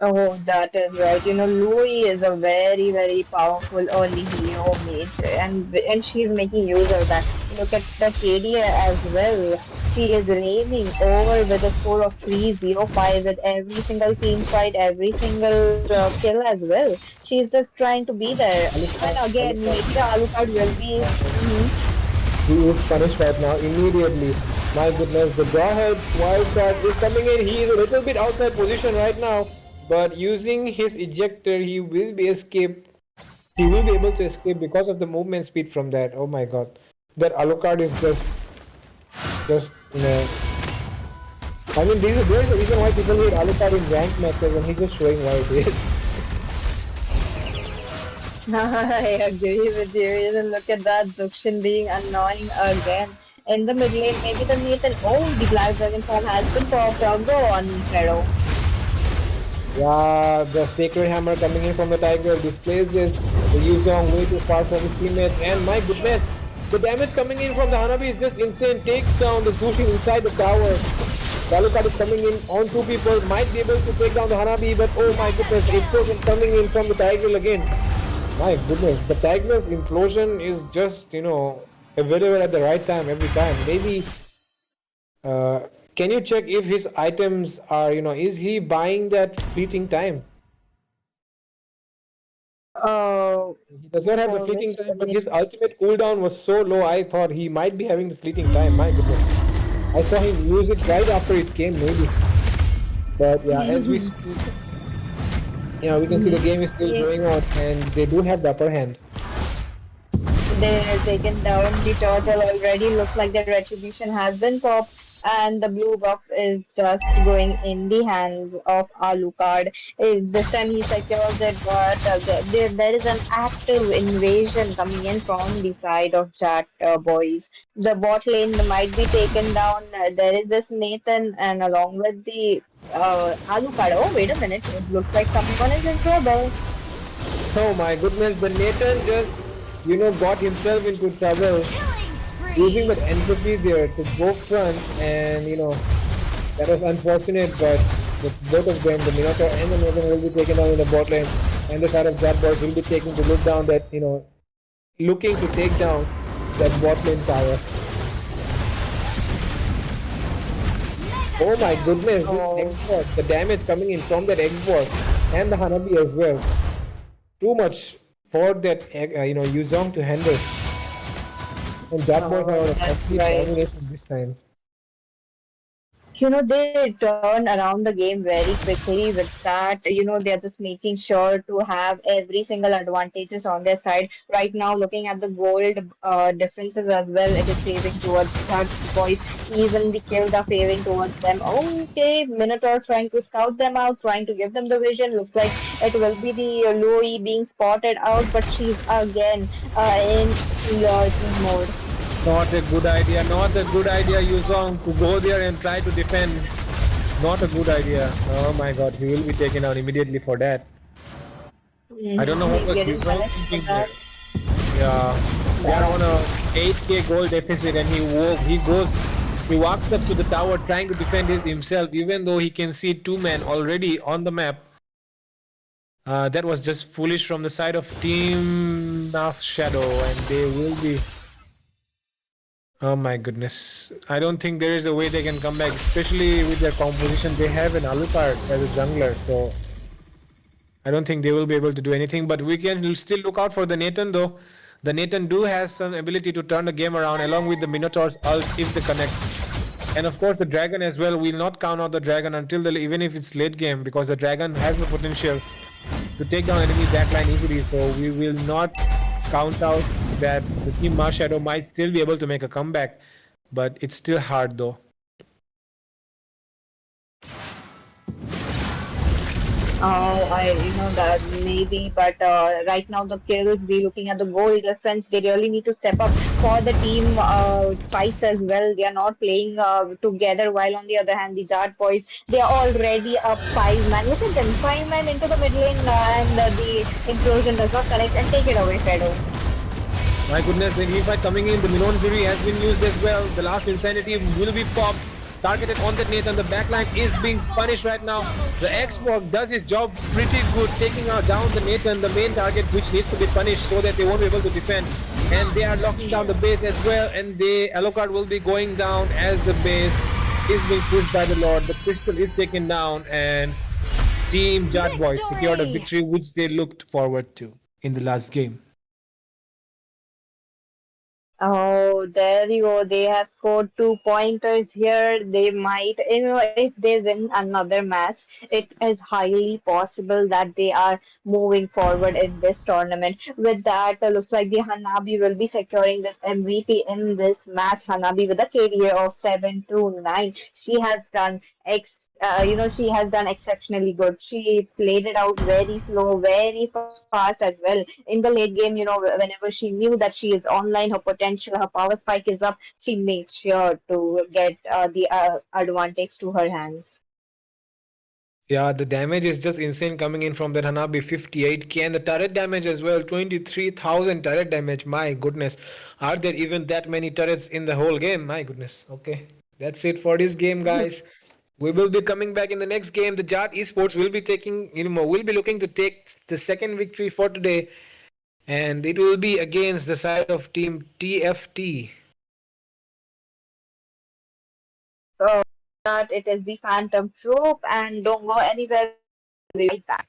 Oh, that is right. Louis is a very, very powerful early hero mage, and she's making use of that. Look at the KD as well. She is reigning over with a score of 305 with every single team fight, every single kill as well. She's just trying to be there. And again, maybe the Alucard will be. He is punished right now immediately. My goodness, the Jawhead wild card is coming in. He is a little bit outside position right now. But using his ejector, he will be able to escape because of the movement speed from that. Oh my God, that Alucard is just there's a reason why people hate Alucard in ranked matches, and he's just showing why it is. I agree with you. Look at that Zuxian being annoying again. In the mid lane, maybe the Nathan. Oh, the Black Dragon form has been popped out. Go on, Shadow. Yeah, the Sacred Hammer coming in from the Tiger displaces the Yuzong way too far from his teammates, and my goodness, the damage coming in from the Hanabi is just insane. Takes down the Zushin inside the tower. Alucard is coming in on 2 people, might be able to take down the Hanabi, but oh my goodness, implosion coming in from the Tiger again. My goodness, the Tiger's implosion is just, available at the right time every time. Maybe Can you check if his items are, is he buying that fleeting time? Uh, He does not have the for fleeting which time, but his ability? ultimate cooldown was so low, I thought he might be having the fleeting time. My goodness. I saw him use it right after it came, maybe. But yeah, as we speak, we can see the game is still Yeah, going on, and they do have the upper hand. they're taken down the turtle already. Looks like the retribution has been popped, and the blue buff is just going in the hands of Alucard. This time he secures it, but there is an active invasion coming in from the side of Jat boys. The bot lane might be taken down. There is this Nathan, and along with the Alucard. Oh, wait a minute! It looks like someone is in trouble. Oh my goodness, the Nathan just, got himself into trouble Killing using spree. that entropy there to go front, and that was unfortunate, but both of them, the Minotaur and the Nathan, will be taken down in the bot lane, and the side of that boys will be taking to look down that, looking to take down that bot lane tower. Mega Oh my kill. goodness, this Oh. X-Bot, the damage coming in from that X-Bot and the Hanabi as well. Too much for that, Yuzong to handle. And that boys are Oh, on a that's complete right. domination this time. They turn around the game very quickly with that. They're just making sure to have every single advantages on their side. Right now, looking at the gold differences as well, it is favoring towards Judge Boys. Even the kills are favoring towards them. Okay, Minotaur trying to scout them out, trying to give them the vision. Looks like it will be the Louis being spotted out, but she's again in lurking mode. Not a good idea, not a good idea, Yuzong, to go there and try to defend. Not a good idea. Oh my god, he will be taken out immediately for that. I don't know what He's was getting Yuzong punished for thinking there. that. Yeah, they are on That. a 8k goal deficit, and he walks up to the tower trying to defend himself, even though he can see two men already on the map. That was just foolish from the side of Team Mass Shadow, and they will be. Oh my goodness. I don't think there is a way they can come back, especially with their composition. They have an Alucard as a jungler, so I don't think they will be able to do anything. But we can still look out for the Nathan, though. The Nathan do has some ability to turn the game around along with the Minotaur's ult if they connect. And of course the Dragon as well. We'll not count out the Dragon until even if it's late game, because the Dragon has the potential to take down enemy backline easily. So we will not count out that the team Mars Shadow might still be able to make a comeback, but it's still hard though. That maybe, but right now the kills, we looking at the goal difference. They really need to step up for the team fights as well. They are not playing together. While on the other hand, the Dart boys, they are already up 5 man. Look at them, 5 man into the mid lane, and the implosion does not connect. And take it away, Shadow. My goodness, the enemy fight coming in. The Minon Fury has been used as well. The last Insanity will be popped. Targeted on that Nathan. The backline is being punished right now. The Xbox does his job pretty good, taking out down the Nathan, the main target, which needs to be punished so that they won't be able to defend. And they are locking down the base as well. And the Alucard will be going down as the base is being pushed by the Lord. The crystal is taken down, and Team Jad Boys secured a Victory. victory which they looked forward to in the last game. Oh, there you go. They have scored 2 pointers here. They might, if they win another match, it is highly possible that they are moving forward in this tournament. With that, looks like the Hanabi will be securing this MVP in this match. Hanabi with a KDA of 7-9. She has done she has done exceptionally good. She played it out very slow, very fast as well. In the late game, whenever she knew that she is online, her potential, her power spike is up, she made sure to get the advantage to her hands. Yeah, the damage is just insane coming in from that Hanabi, 58k, and the turret damage as well, 23,000 turret damage. My goodness, are there even that many turrets in the whole game? My goodness. Okay, that's it for this game, guys. We will be coming back in the next game. The Jat Esports will be will be looking to take the second victory for today, and it will be against the side of Team TFT. that it is the Phantom Troop, and don't go anywhere. We'll be right back.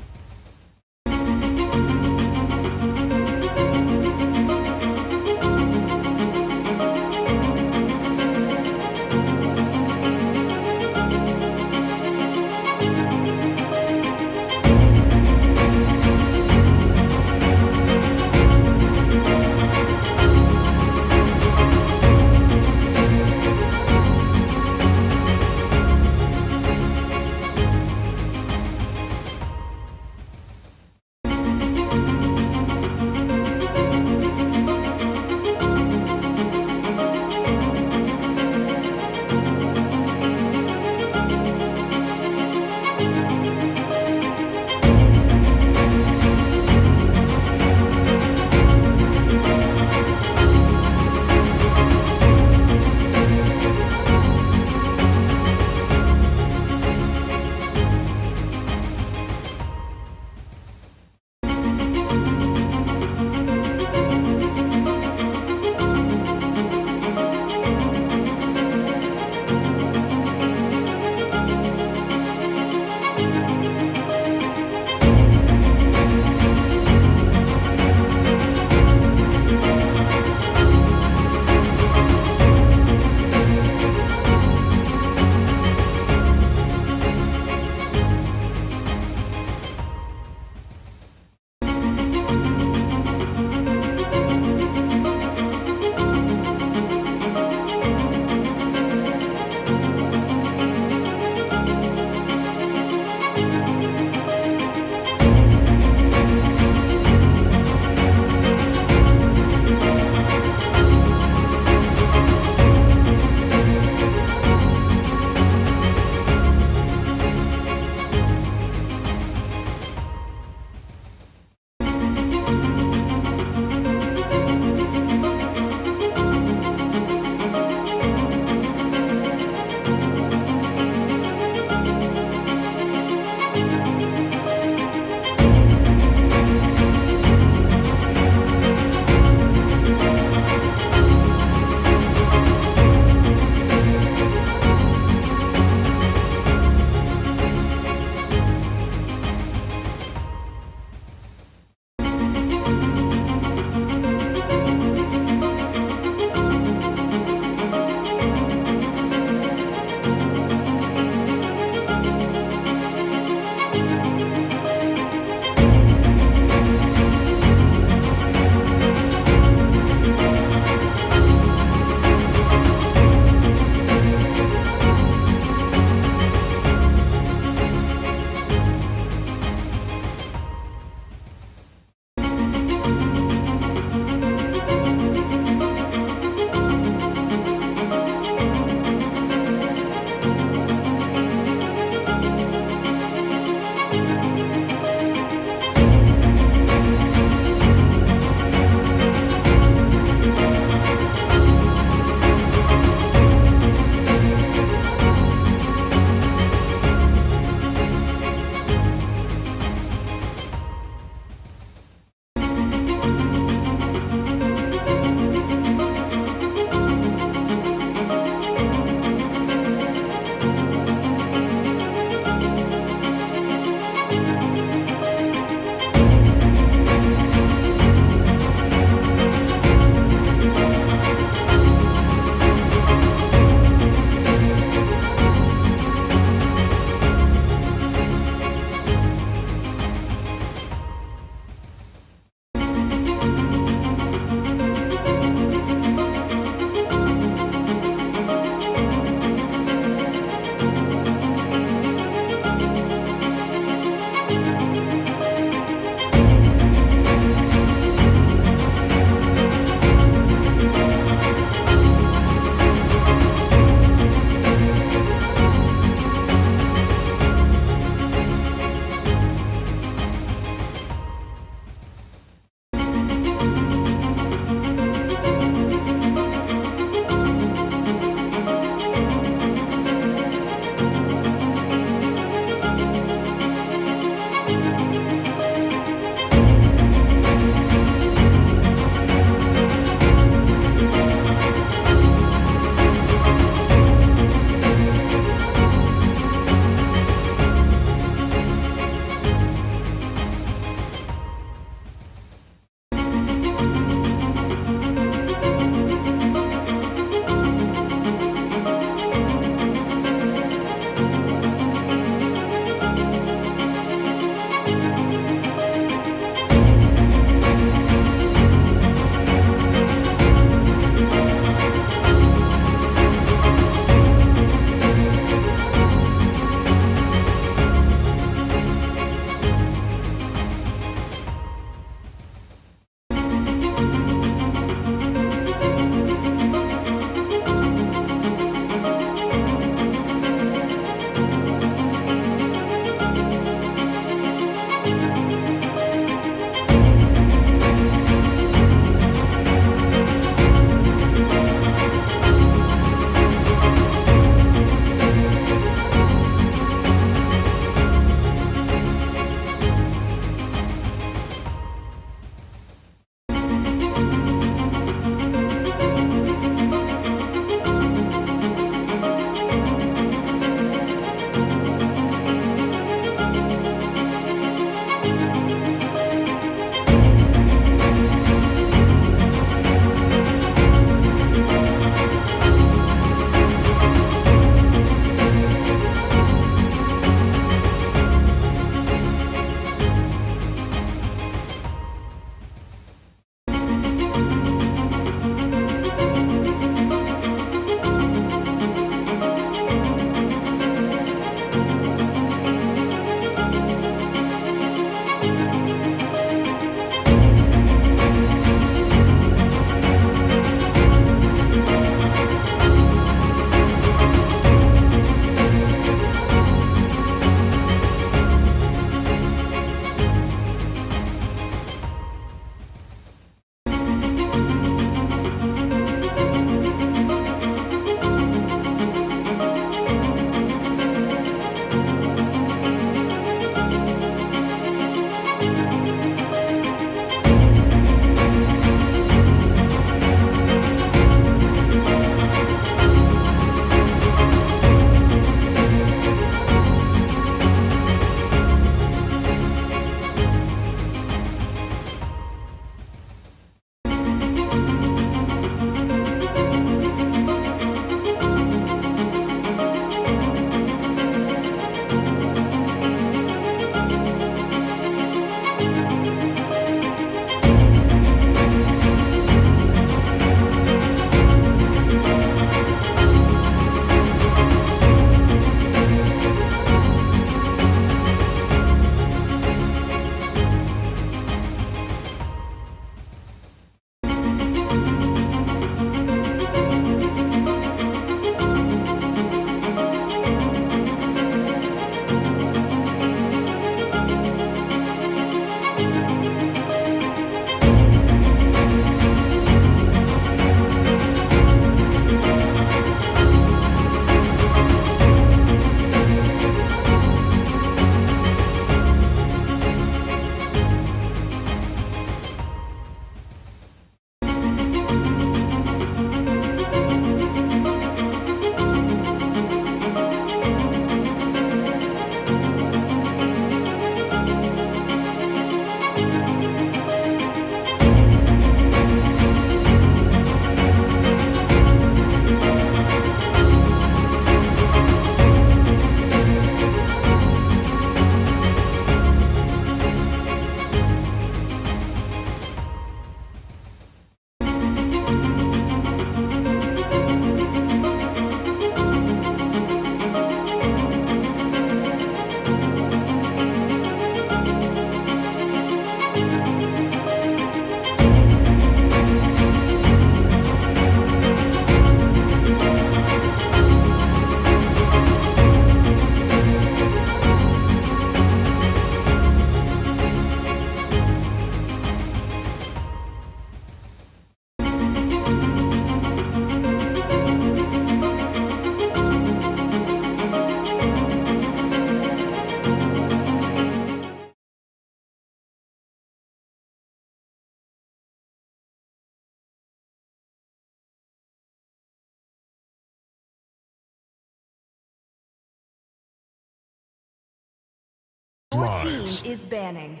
lives. is banning.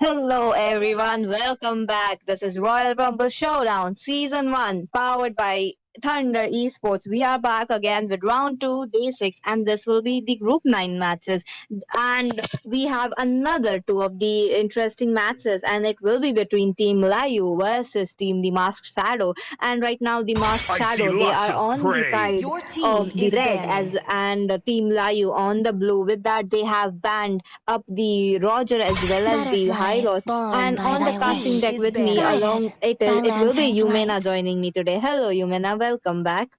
Hello everyone, welcome back. This is Royal Rumble Showdown Season 1 powered by Thunder Esports. We are back again with round 2, day 6, and this will be the group 9 matches. And we have another two of the interesting matches, and it will be between Team Layu versus Team The Masked Shadow. And right now, The Masked I see Shadow, they lots are of on the prey. side Your team of the is red banning. and Team Layu on the blue. With that, they have banned up the Roger as well as the Butterfly is Hylos. born And by on the thy casting wish. deck with me Guided along by it will be lantern's Yumena light. joining me today. Hello Yumena, welcome back.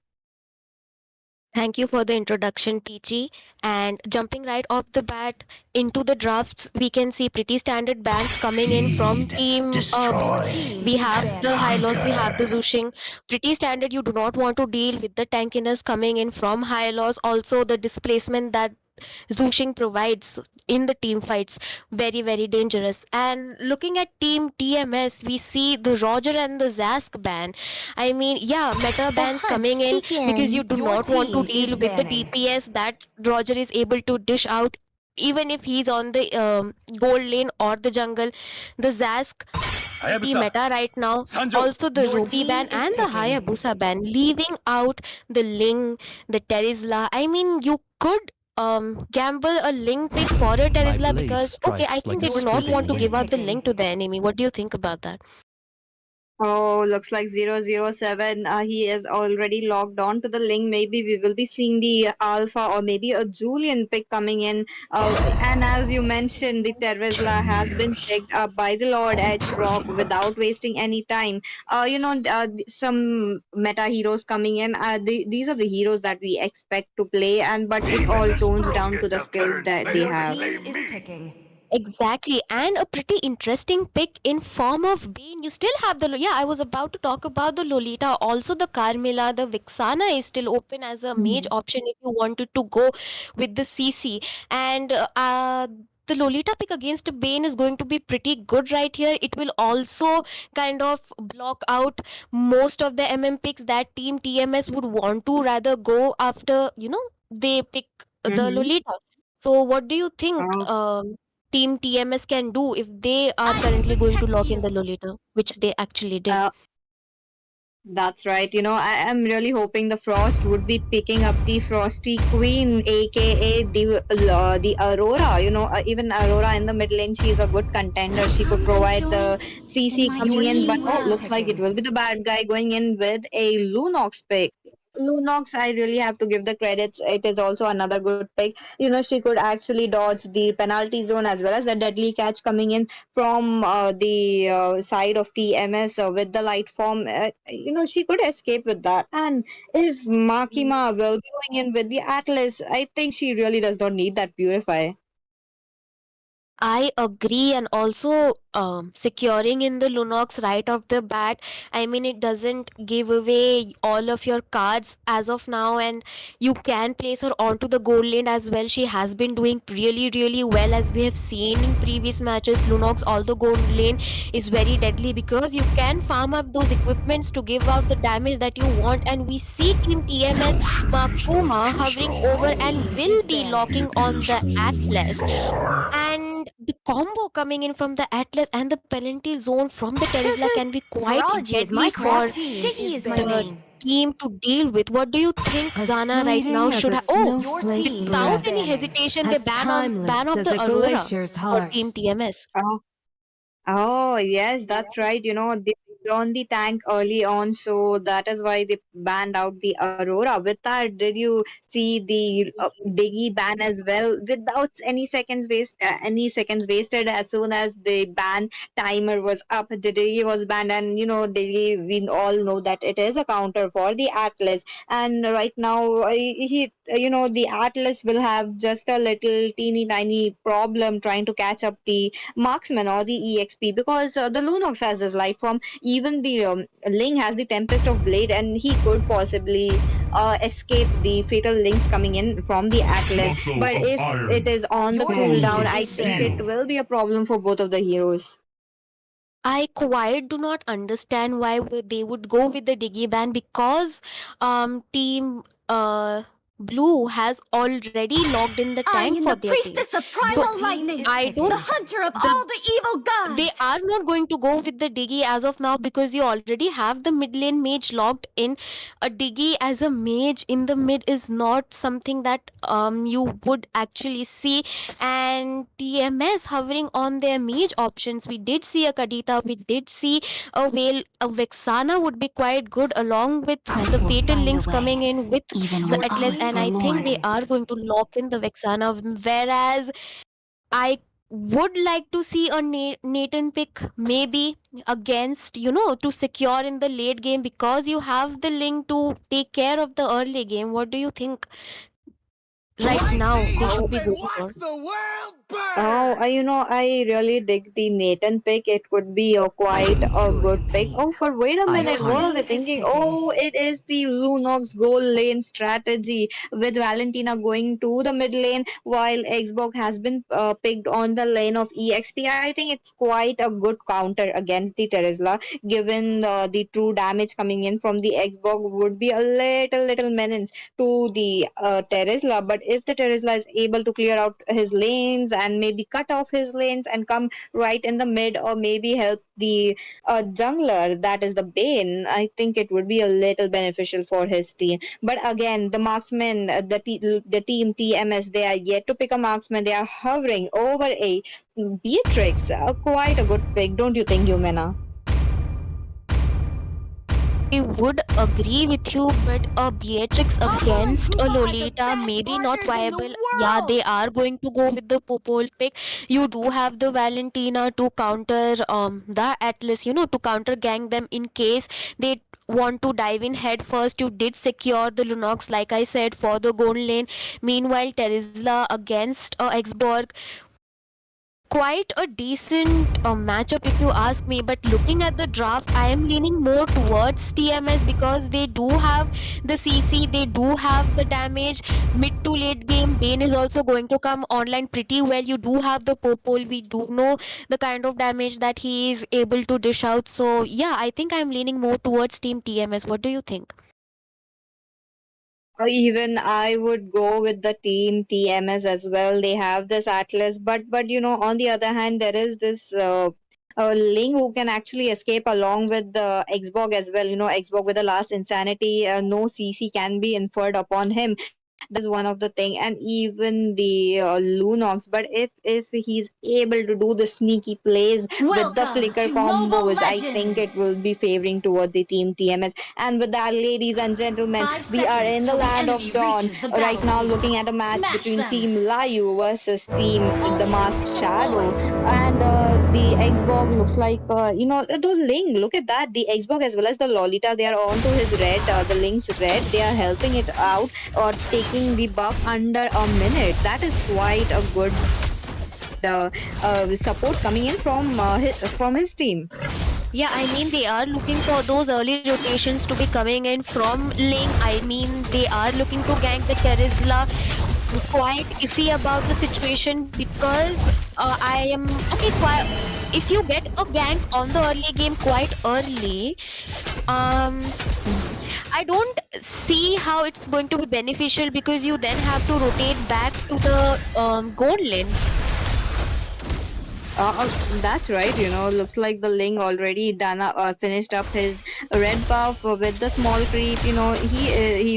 Thank you for the introduction, TG. And jumping right off the bat into the drafts, we can see pretty standard bans coming in from team. Your team We is have the banning. high loss, we have the Zushing. Pretty standard. You do not want to deal with the tankiness coming in from high loss. Also, the displacement that Zushing provides in the team fights, very very dangerous. And looking at team TMS, we see the Roger and the Zask ban. I mean, yeah, meta The bans coming hunt in because you do begins. Your not want to team is deal with the banning. DPS that Roger is able to dish out. Even if he's on the gold lane or the jungle, the Zask pretty meta right now. Also, the Your Ruby team ban is and the picking. Hayabusa ban, leaving out the Ling, the Terizla. I mean, you could gamble a Ling pick for a My Terizla blade because okay, I strikes think like they a do Your not splitting want team to is give wind. out the picking. Ling to the enemy. What do you think about that? Oh, looks like 007. He is already logged on to the link. Maybe we will be seeing the alpha or maybe a Julian pick coming in. And as you mentioned, the Terizla 10 has been years picked up by the Lord of H Rock imprisonment. without wasting any time. Some meta heroes coming in. These are the heroes that we expect to play, and but it Even all the tones down to strongest the of skills turds that they Your never have. team slay is me. picking. Exactly, and a pretty interesting pick in form of Bane. You still have the yeah. I was about to talk about the Lolita, also the Carmilla, the Vixana is still open as a mage option if you wanted to go with the CC. And the Lolita pick against Bane is going to be pretty good right here. It will also kind of block out most of the MM picks that Team TMS would want to rather go after. They pick the Mm-hmm. Lolita. So, what do you think? Team TMS can do if they are I will currently going to protect lock in the you. Lolita, which they actually did. Uh, That's right. I am really hoping the Frost would be picking up the Frosty Queen, aka the Aurora. Even Aurora in the mid lane, she is a good contender. She could Come and provide the join in CC my coming Your in, team but oh, is looks like it picking. will be the bad guy going in with a Lunox pick. Lunox, I really have to give the credits. It is also another good pick. She could actually dodge the penalty zone as well as the deadly catch coming in from the side of TMS with the light form. She could escape with that. And if Makima will be going in with the Atlas, I think she really does not need that Purify. I agree, and also securing in the Lunox right off the bat. I mean, it doesn't give away all of your cards as of now, and you can place her onto the gold lane as well. She has been doing really, really well as we have seen in previous matches. Lunox, all the gold lane is very deadly because you can farm up those equipments to give out the damage that you want, and we see Team TMS Potions will Makuma just hovering over and Team will is be banning. locking It on is the who we Atlas. are. And the combo coming in from the Atlas and the penalty zone from the Terizla can be quite Virology is deadly my for craft. Diggy is my the name. team to deal with. What do you think As Zana right now fleeting as should a have? Oh, Your snowflake's team is without breath, any banning. hesitation, they as ban timeless off as the a Aurora glacier's for Team heart. TMS. Oh, yes, that's right. They put on the tank early on, so that is why they banned out the Aurora. With that, did you see the Diggy ban as well? Without any seconds wasted, as soon as the ban timer was up, the Diggy was banned, and Diggy, we all know that it is a counter for the Atlas. And right now, the Atlas will have just a little teeny tiny problem trying to catch up the marksman or the exp because the Lunox has this light form. Even the Ling has the Tempest of Blade, and he could possibly escape the fatal links coming in from the Atlas. Muscle But of if it iron, is on the Your bones cooldown, team of I is think it banning. steel. will be a problem for both of the heroes. I quite do not understand why they would go with the Diggy ban because Team blue has already logged in the I tank am for the their team. priestess of So primal lightning, I the don't. hunter of The, all the evil they gods. are not going to go with the Diggy as of now because you already have the mid lane mage logged in. A Diggy as a mage in the mid is not something that you would actually see. And TMS hovering on their mage options. We did see a Kadita, we did see a Whale, a Vexana would be quite good along with Hope the will Fatal find a Links coming way, in with even the when all Atlas, is and I think they forlorn. are going to lock in the Vexana. Whereas I would like to see a Nathan pick maybe against, to secure in the late game because you have the link to take care of the early game. What do you think right now they should be going for? Oh, I really dig the Nathan pick. It could be a quite a good pick. Oh, but wait a minute. What are they thinking? Oh, it is the Lunox goal lane strategy with Valentina going to the mid lane while Xbox has been picked on the lane of EXP. I think it's quite a good counter against the Terizla, given the true damage coming in from the Xbox would be a little menace to the Terizla. But if the Terizla is able to clear out his lanes and maybe cut off his lanes and come right in the mid or maybe help the jungler, that is the Bane, I think it would be a little beneficial for his team. But again, the marksmen, the team TMS, they are yet to pick a marksman. They are hovering over a Beatrix. Quite a good pick, don't you think, Yumena? I would agree with you, but a Beatrix against a Lolita maybe not viable. Yeah, they are going to go with the Popol pick. You do have the Valentina to counter the Atlas, to counter gang them in case they want to dive in head first. You did secure the Lunox, like I said, for the gold lane. Meanwhile, Terizla against Xborg, quite a decent matchup if you ask me. But looking at the draft, I am leaning more towards TMS because they do have the CC, they do have the damage. Mid to late game, Bane is also going to come online pretty well. You do have the Popol, we do know the kind of damage that he is able to dish out. So yeah, I think I'm leaning more towards Team TMS. What do you think? Even I would go with the team TMS as well. They have this Atlas, but on the other hand, there is this Ling who can actually escape along with the Xbog as well. Xbog with the last insanity, no CC can be inferred upon him. That is one of the thing, and even the Lunox. But if he's able to do the sneaky plays with the Welcome flicker to Mobile combos, I think it Legends. will be favoring towards the team TMS. And with that, ladies and gentlemen, 5 we are in seconds the till the land enemy of dawn. reaches the Right now, looking at a battlefield. match Smash between them. Team Layu versus Team All the troops Masked Shadow. deployed. And the Xbog looks like, the Ling. Look at that. The Xbog as well as the Lolita, they are onto his red, the Link's red. They are helping it out or taking the buff under a minute. That is quite a good support coming in from his team. Yeah, I mean, they are looking for those early rotations to be coming in from Ling. I mean, they are looking to gank the Terizla. Quite iffy about the situation because I am okay. If you get a gank on the early game quite early, um, I don't see how it's going to be beneficial because you then have to rotate back to the gold lane. That's right. Looks like the Ling already finished up his red buff with the small creep. He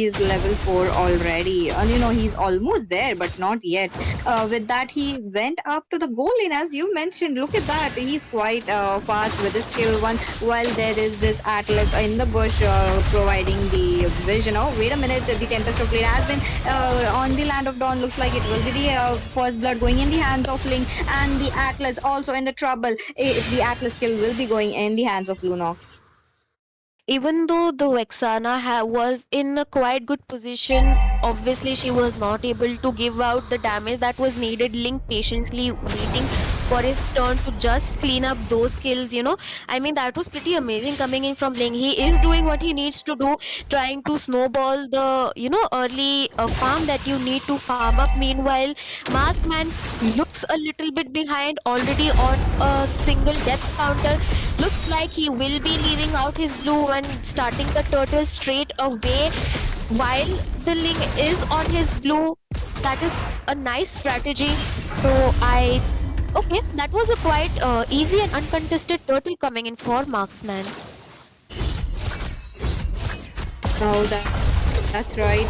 is level 4 already, and he's almost there, but not yet. With that, he went up to the goal lane, as you mentioned. Look at that. He's quite fast with his skill one. While there is this Atlas in the bush providing the vision. Oh, wait a minute. The Tempest of Blade has been on the land of dawn. Looks like it will be the first blood going in the hands of Ling, and the Atlas also in the trouble. If the Atlas kill will be going in the hands of Lunox. Even though the Vexana was in a quite good position, obviously she was not able to give out the damage that was needed. Link patiently waiting for his turn to just clean up those kills. I mean, that was pretty amazing coming in from Link. He is doing what he needs to do, trying to snowball the early farm that you need to farm up. Meanwhile, Maskman looks a little bit behind, already on a single death counter. Looks like he will be leaving out his blue and starting the turtle straight away. while the Ling is on his blue, that is a nice strategy. So okay, that was a quite easy and uncontested turtle coming in for Marksman. Oh, that's right.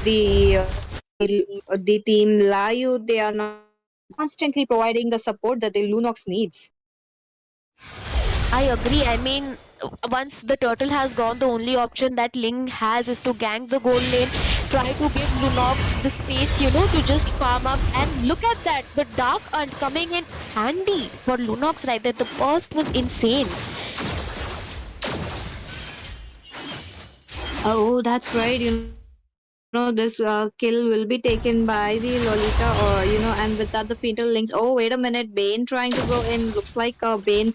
The the team Layu, they are not constantly providing the support that the Lunox needs. I agree. I mean, once the turtle has gone, the only option that Ling has is to gank the gold lane, try to give Lunox the space, to just farm up. And look at that, the Dark Hunt coming in handy for Lunox right there. The burst was insane. Oh, that's right. This kill will be taken by the Lolita, or and with that the fatal links. Oh, wait a minute, Bane trying to go in. Looks like Bane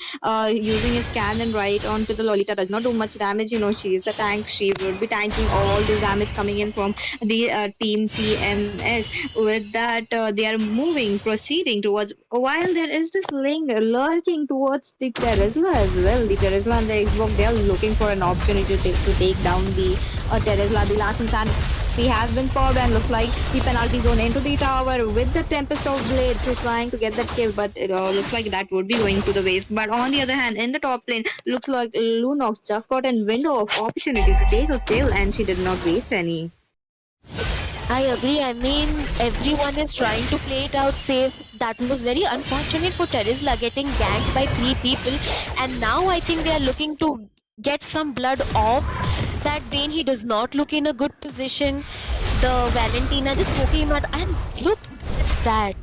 using his cannon right onto the Lolita does not do much damage. She is the tank. She will be tanking all this damage coming in from the team TMS. With that, they are moving, proceeding towards. While there is this link lurking towards the Terizla as well. The Terizla and the Xbox, they are looking for an opportunity to take down the Terizla. The last insanity has been popped, and looks like the penalty zone into the tower with the Tempest of Blade to trying to get that kill, but it looks like that would be going to the waste. But on the other hand, in the top lane, looks like Lunox just got a window of opportunity to take a kill, and she did not waste any. I agree. I mean, everyone is trying to play it out safe. That was very unfortunate for Terizla getting ganked by 3 people. And now I think they are looking to get some blood off that Bane. He does not look in a good position. The Valentina just poking him out. And look at that.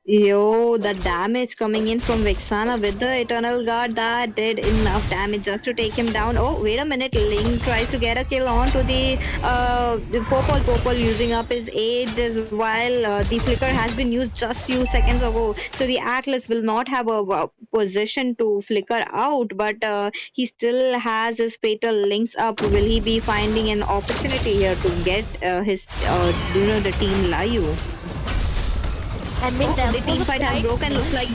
Yo, the damage coming in from Vexana with the Eternal Guard, that did enough damage just to take him down. Oh, wait a minute. Ling tries to get a kill onto the Popol using up his age as while the flicker has been used just few seconds ago. So the Atlas will not have a position to flicker out, but he still has his fatal links up. Will he be finding an opportunity here to get the team Layu? I mean, The team fight has broken. Looks like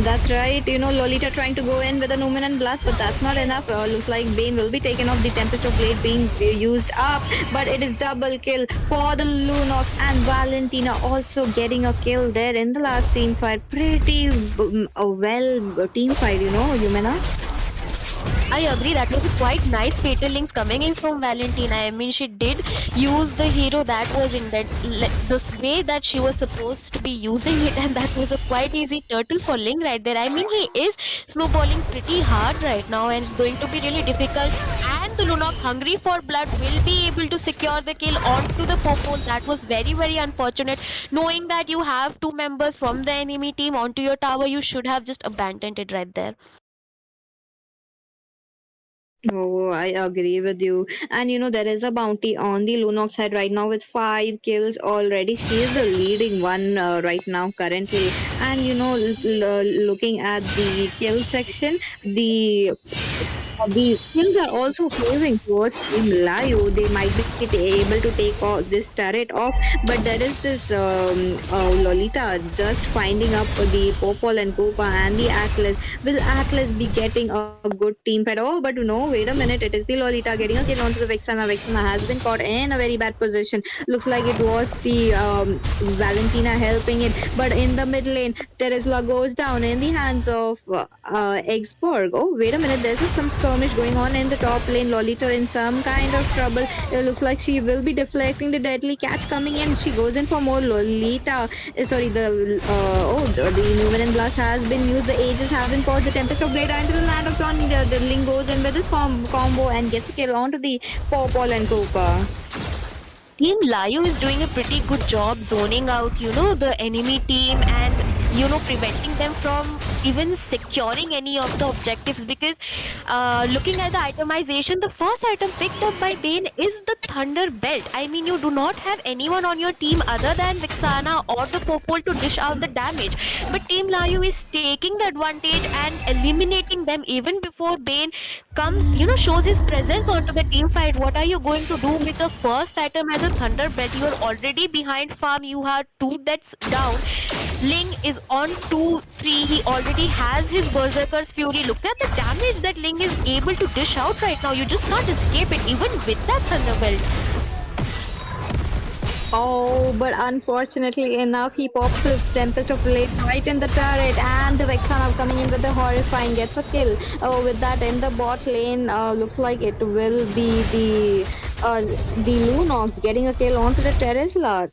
that's right. Lolita trying to go in with a Numinous Blast, but that's not enough. Looks like Bane will be taken off. The Tempest of Blade being used up, but it is double kill for the Lunox, and Valentina also getting a kill there in the last team fight. Pretty well team fight, Yumena. I agree, that was a quite nice fatal links coming in from Valentina. I mean, she did use the hero that was in that the way that she was supposed to be using it, and that was a quite easy turtle for Ling right there. I mean, he is snowballing pretty hard right now, and it's going to be really difficult. And the Lunox, hungry for blood, will be able to secure the kill onto the Popol. That was very, very unfortunate. Knowing that you have 2 members from the enemy team onto your tower, you should have just abandoned it right there. Oh, I agree with you. And there is a bounty on the Lunox side right now with 5 kills already. She is the leading one right now currently. And looking at the kill section, the kills are also favoring towards Team Layu. They might be able to take this turret off, but there is this Lolita just finding up the Popol and Koopa and the Atlas. Will Atlas be getting a good team fight? Oh, but no, wait a minute. It is the Lolita getting a kill onto the Vexana. Vexana has been caught in a very bad position. Looks like it was the Valentina helping it, but in the mid lane, Terizla goes down in the hands of Exborg. Oh, wait a minute. There's some skirmish going on in the top lane. Lolita in some kind of trouble. It looks like she will be deflecting the deadly catch coming in. She goes in for more. Lolita. Sorry, the Numinous Blast has been used. The Aegis have been caught. The Tempest of Blade into the land of Dawn. The Ling goes in with this combo and gets a kill onto the Popol and Koopa. Team Layu is doing a pretty good job zoning out, the enemy team, and preventing them from even securing any of the objectives, because looking at the itemization, the first item picked up by Bane is the Thunder Belt. I mean, you do not have anyone on your team other than Vixana or the Popol to dish out the damage, but Team Layu is taking the advantage and eliminating them even before Bane comes, shows his presence onto the team fight. What are you going to do with the first item as a Thunder Belt? You are already behind farm, you have 2 that's down. Ling is on 2-3. He already has his Berserker's Fury. Look at the damage that Ling is able to dish out right now. You just can't escape it even with that Thunder Belt. Oh, but unfortunately enough, he pops his Tempest of Blade right in the turret, and the Vexana coming in with the horrifying gets a kill. Oh, with that in the bot lane, looks like it will be the Lunox getting a kill onto the Terizla.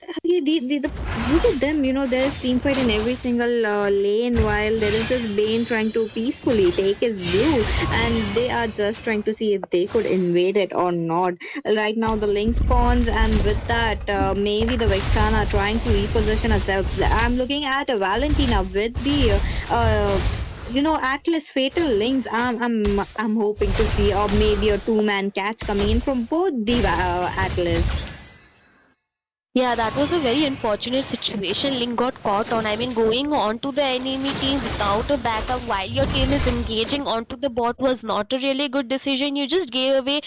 Look at them, there is team fight in every single lane, while there is this Bane trying to peacefully take his blue, and they are just trying to see if they could invade it or not. Right now, the Link spawns, and with that, maybe the Vexana trying to reposition herself. I'm looking at a Valentina with the Atlas Fatal Links. I'm hoping to see, or maybe a 2-man catch coming in from both the Atlas. Yeah, that was a very unfortunate situation Link got caught on. I mean, going onto the enemy team without a backup while your team is engaging onto the bot was not a really good decision. You just gave away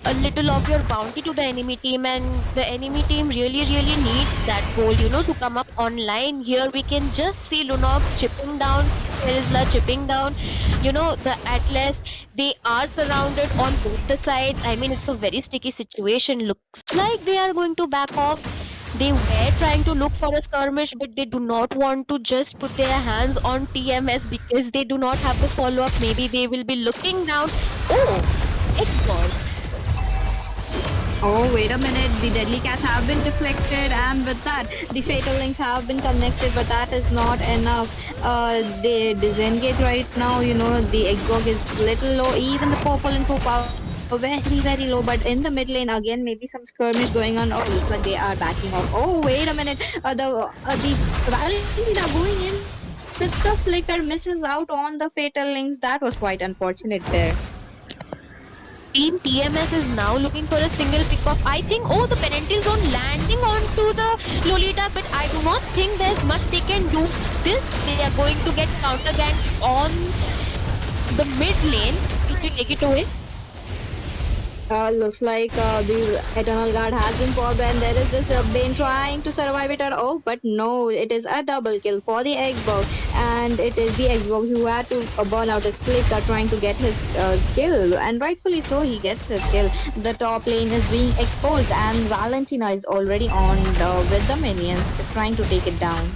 a little of your bounty to the enemy team, and the enemy team really needs that goal, to come up online. Here we can just see Lunox chipping down, Terizla chipping down, the Atlas. They are surrounded on both the sides. I mean, it's a very sticky situation. Looks like they are going to back off. They were trying to look for a skirmish, but they do not want to just put their hands on TMS because they do not have the follow-up. Maybe they will be looking down. Oh, X-Ball. Oh, wait a minute. The deadly cats have been deflected, and with that, the fatal links have been connected, but that is not enough. They disengage right now. The Xbox is little low. Even the purple and power very low, but in the mid lane again, maybe some skirmish going on. Oh, looks like they are backing off. Oh, wait a minute. The Valentina going in with the flicker misses out on the fatal links. That was quite unfortunate there. Team TMS is now looking for a single pick-off. I think, the penalty is on landing onto the Lolita, but I do not think there's much they can do. This, they are going to get counter-ganked on the mid lane. Did you take it away? Looks like the Eternal Guard has been popped, and there is this Bane trying to survive it. But no, it is a double kill for the Xbox, and it is the Xbox who had to burn out his flicker trying to get his kill, and rightfully so, he gets his kill. The top lane is being exposed, and Valentina is already on with the minions trying to take it down.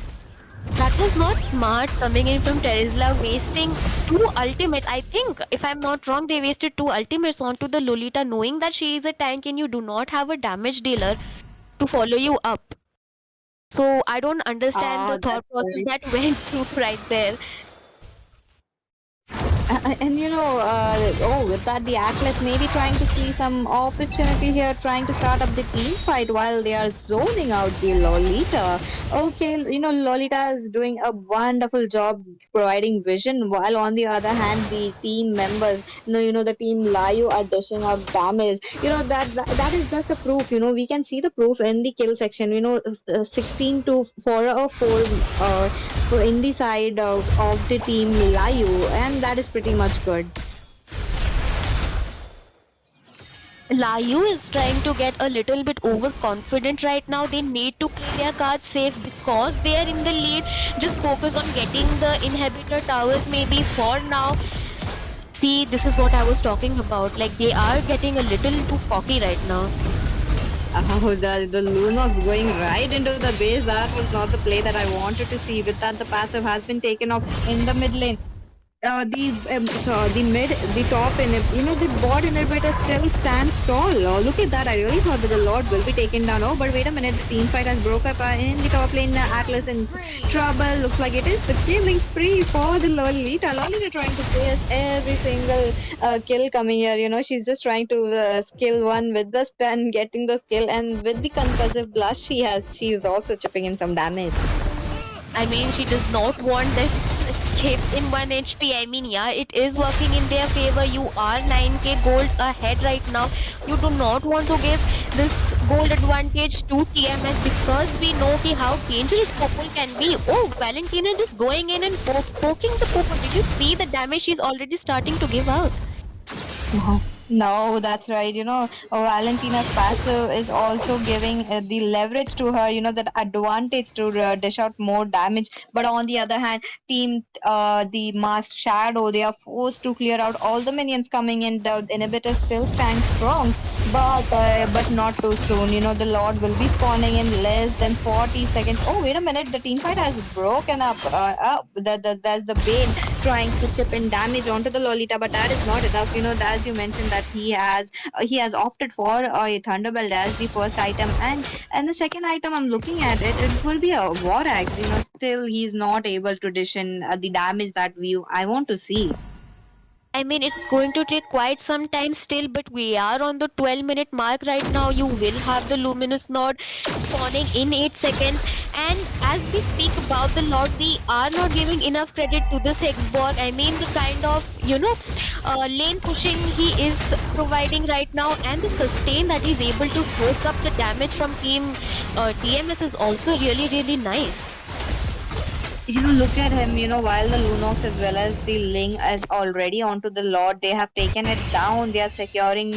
That was not smart coming in from Terizla, wasting 2 ultimates. I think, if I'm not wrong, they wasted 2 ultimates onto the Lolita, knowing that she is a tank and you do not have a damage dealer to follow you up. So I don't understand the thought process that went through right there. And with that, the Atlas may be trying to see some opportunity here, trying to start up the team fight while they are zoning out the Lolita. Okay, Lolita is doing a wonderful job providing vision, while on the other hand, the team members, the team Layu are dishing out damage. That is just a proof. We can see the proof in the kill section. 16 to 4 in the side of the team Layu, and that is pretty much good. Layu is trying to get a little bit overconfident right now. They need to play their cards safe because they are in the lead. Just focus on getting the inhibitor towers maybe for now. See, this is what I was talking about. Like, they are getting a little too cocky right now. Oh, the Lunox going right into the base. That was not the play that I wanted to see. With that, the passive has been taken off in the mid lane. The top the bot inhibitor still stands tall. Look at that. I really thought that the Lord will be taken down. Oh, but wait a minute. The team fight has broke up in the top lane. Atlas in trouble. Looks like it is the killing spree for the Lolita. Lolita trying to chase every single kill coming here. She's just trying to skill one with the stun, getting the skill, and with the concussive blast she is also chipping in some damage. I mean, she does not want this kept in 1 HP. I mean, yeah, it is working in their favor. You are 9k gold ahead right now. You do not want to give this gold advantage to TMS because we know how dangerous Popol can be. Oh, Valentina just going in and poking the Popol. Did you see the damage she's already starting to give out? No, that's right. Valentina's passive is also giving the leverage to her, that advantage to dish out more damage. But on the other hand, the Masked Shadow, they are forced to clear out all the minions coming in. The inhibitor still stands strong, but not too soon. The Lord will be spawning in less than 40 seconds. Oh, wait a minute. The team fight has broken up. That's the Bane trying to chip in damage onto the Lolita, but that is not enough. As you mentioned that he has opted for a Thunderbelt as the first item, and the second item I'm looking at it will be a War Axe. Still he's not able to dish in the damage that I want to see. I mean, it's going to take quite some time still, but we are on the 12-minute mark right now. You will have the Luminous Node spawning in 8 seconds. And as we speak about the Lord, we are not giving enough credit to this Hexborg. I mean, the kind of, lane pushing he is providing right now and the sustain that he's able to soak up the damage from team TMS is also really, really nice. Look at him, while the Lunox as well as the Ling is already onto the Lord, they have taken it down. They are securing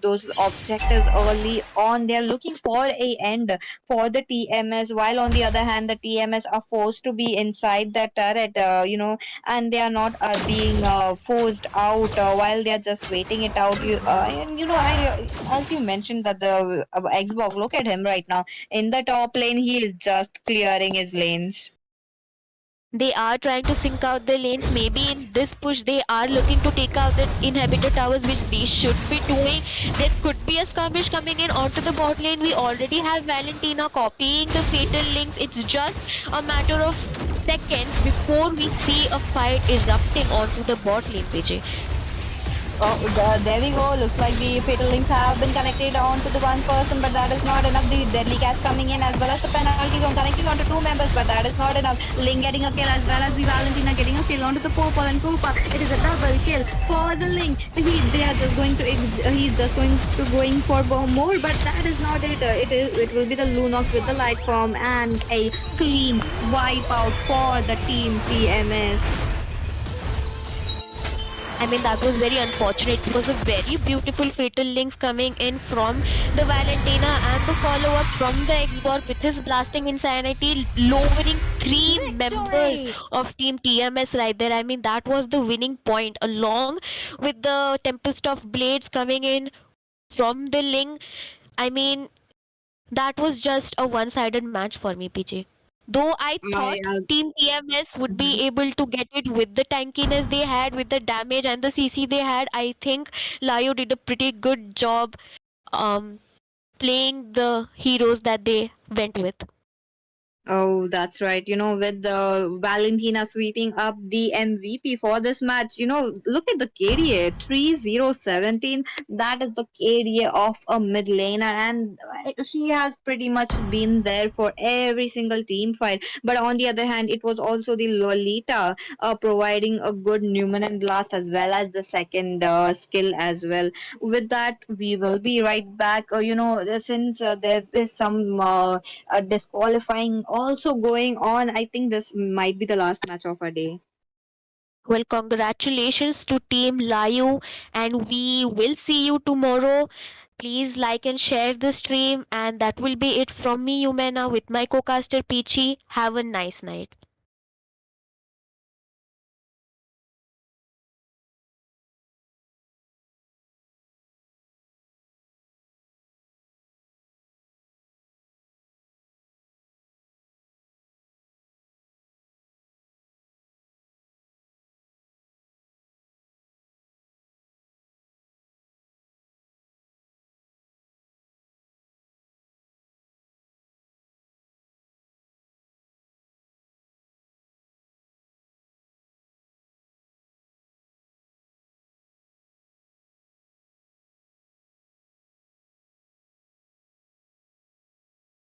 those objectives early on. They are looking for a end for the TMS, while on the other hand, the TMS are forced to be inside the turret, and they are not being forced out while they are just waiting it out. As you mentioned that the Xbox, look at him right now. In the top lane, he is just clearing his lanes. They are trying to sync out the lanes. Maybe in this push, they are looking to take out the inhibitor towers, which they should be doing. There could be a skirmish coming in onto the bot lane. We already have Valentina copying the fatal links. It's just a matter of seconds before we see a fight erupting onto the bot lane, PJ. Oh, there we go. Looks like the fatal links have been connected onto the one person, but that is not enough. The deadly catch coming in as well as the penalty zone connecting onto two members, but that is not enough. Ling getting a kill as well as the Valentina getting a kill onto the Popol and Koopa. It is a double kill for the Ling. He's just going for more, but that is not it. It will be the Lunox with the light form and a clean wipeout for the team TMS. I mean, that was very unfortunate. It was a very beautiful fatal links coming in from the Valentina and the follow-up from the Xborg with his blasting insanity, lowering 3 members of Team TMS right there. I mean, that was the winning point, along with the Tempest of Blades coming in from the Ling. I mean, that was just a one-sided match for me, PJ. Though I thought Team TMS would be able to get it with the tankiness they had, with the damage and the CC they had, I think Layo did a pretty good job playing the heroes that they went with. Oh, that's right. With the Valentina sweeping up the MVP for this match, look at the KDA 3017. That is the KDA of a mid laner, and she has pretty much been there for every single team fight. But on the other hand, it was also the Lolita providing a good Numinant blast as well as the second skill as well. With that, we will be right back. Since there is some disqualifying also going on, I think this might be the last match of our day. Well, congratulations to Team Layu, and we will see you tomorrow. Please like and share the stream, and that will be it from me, Yumena, with my co-caster Peachy. Have a nice night.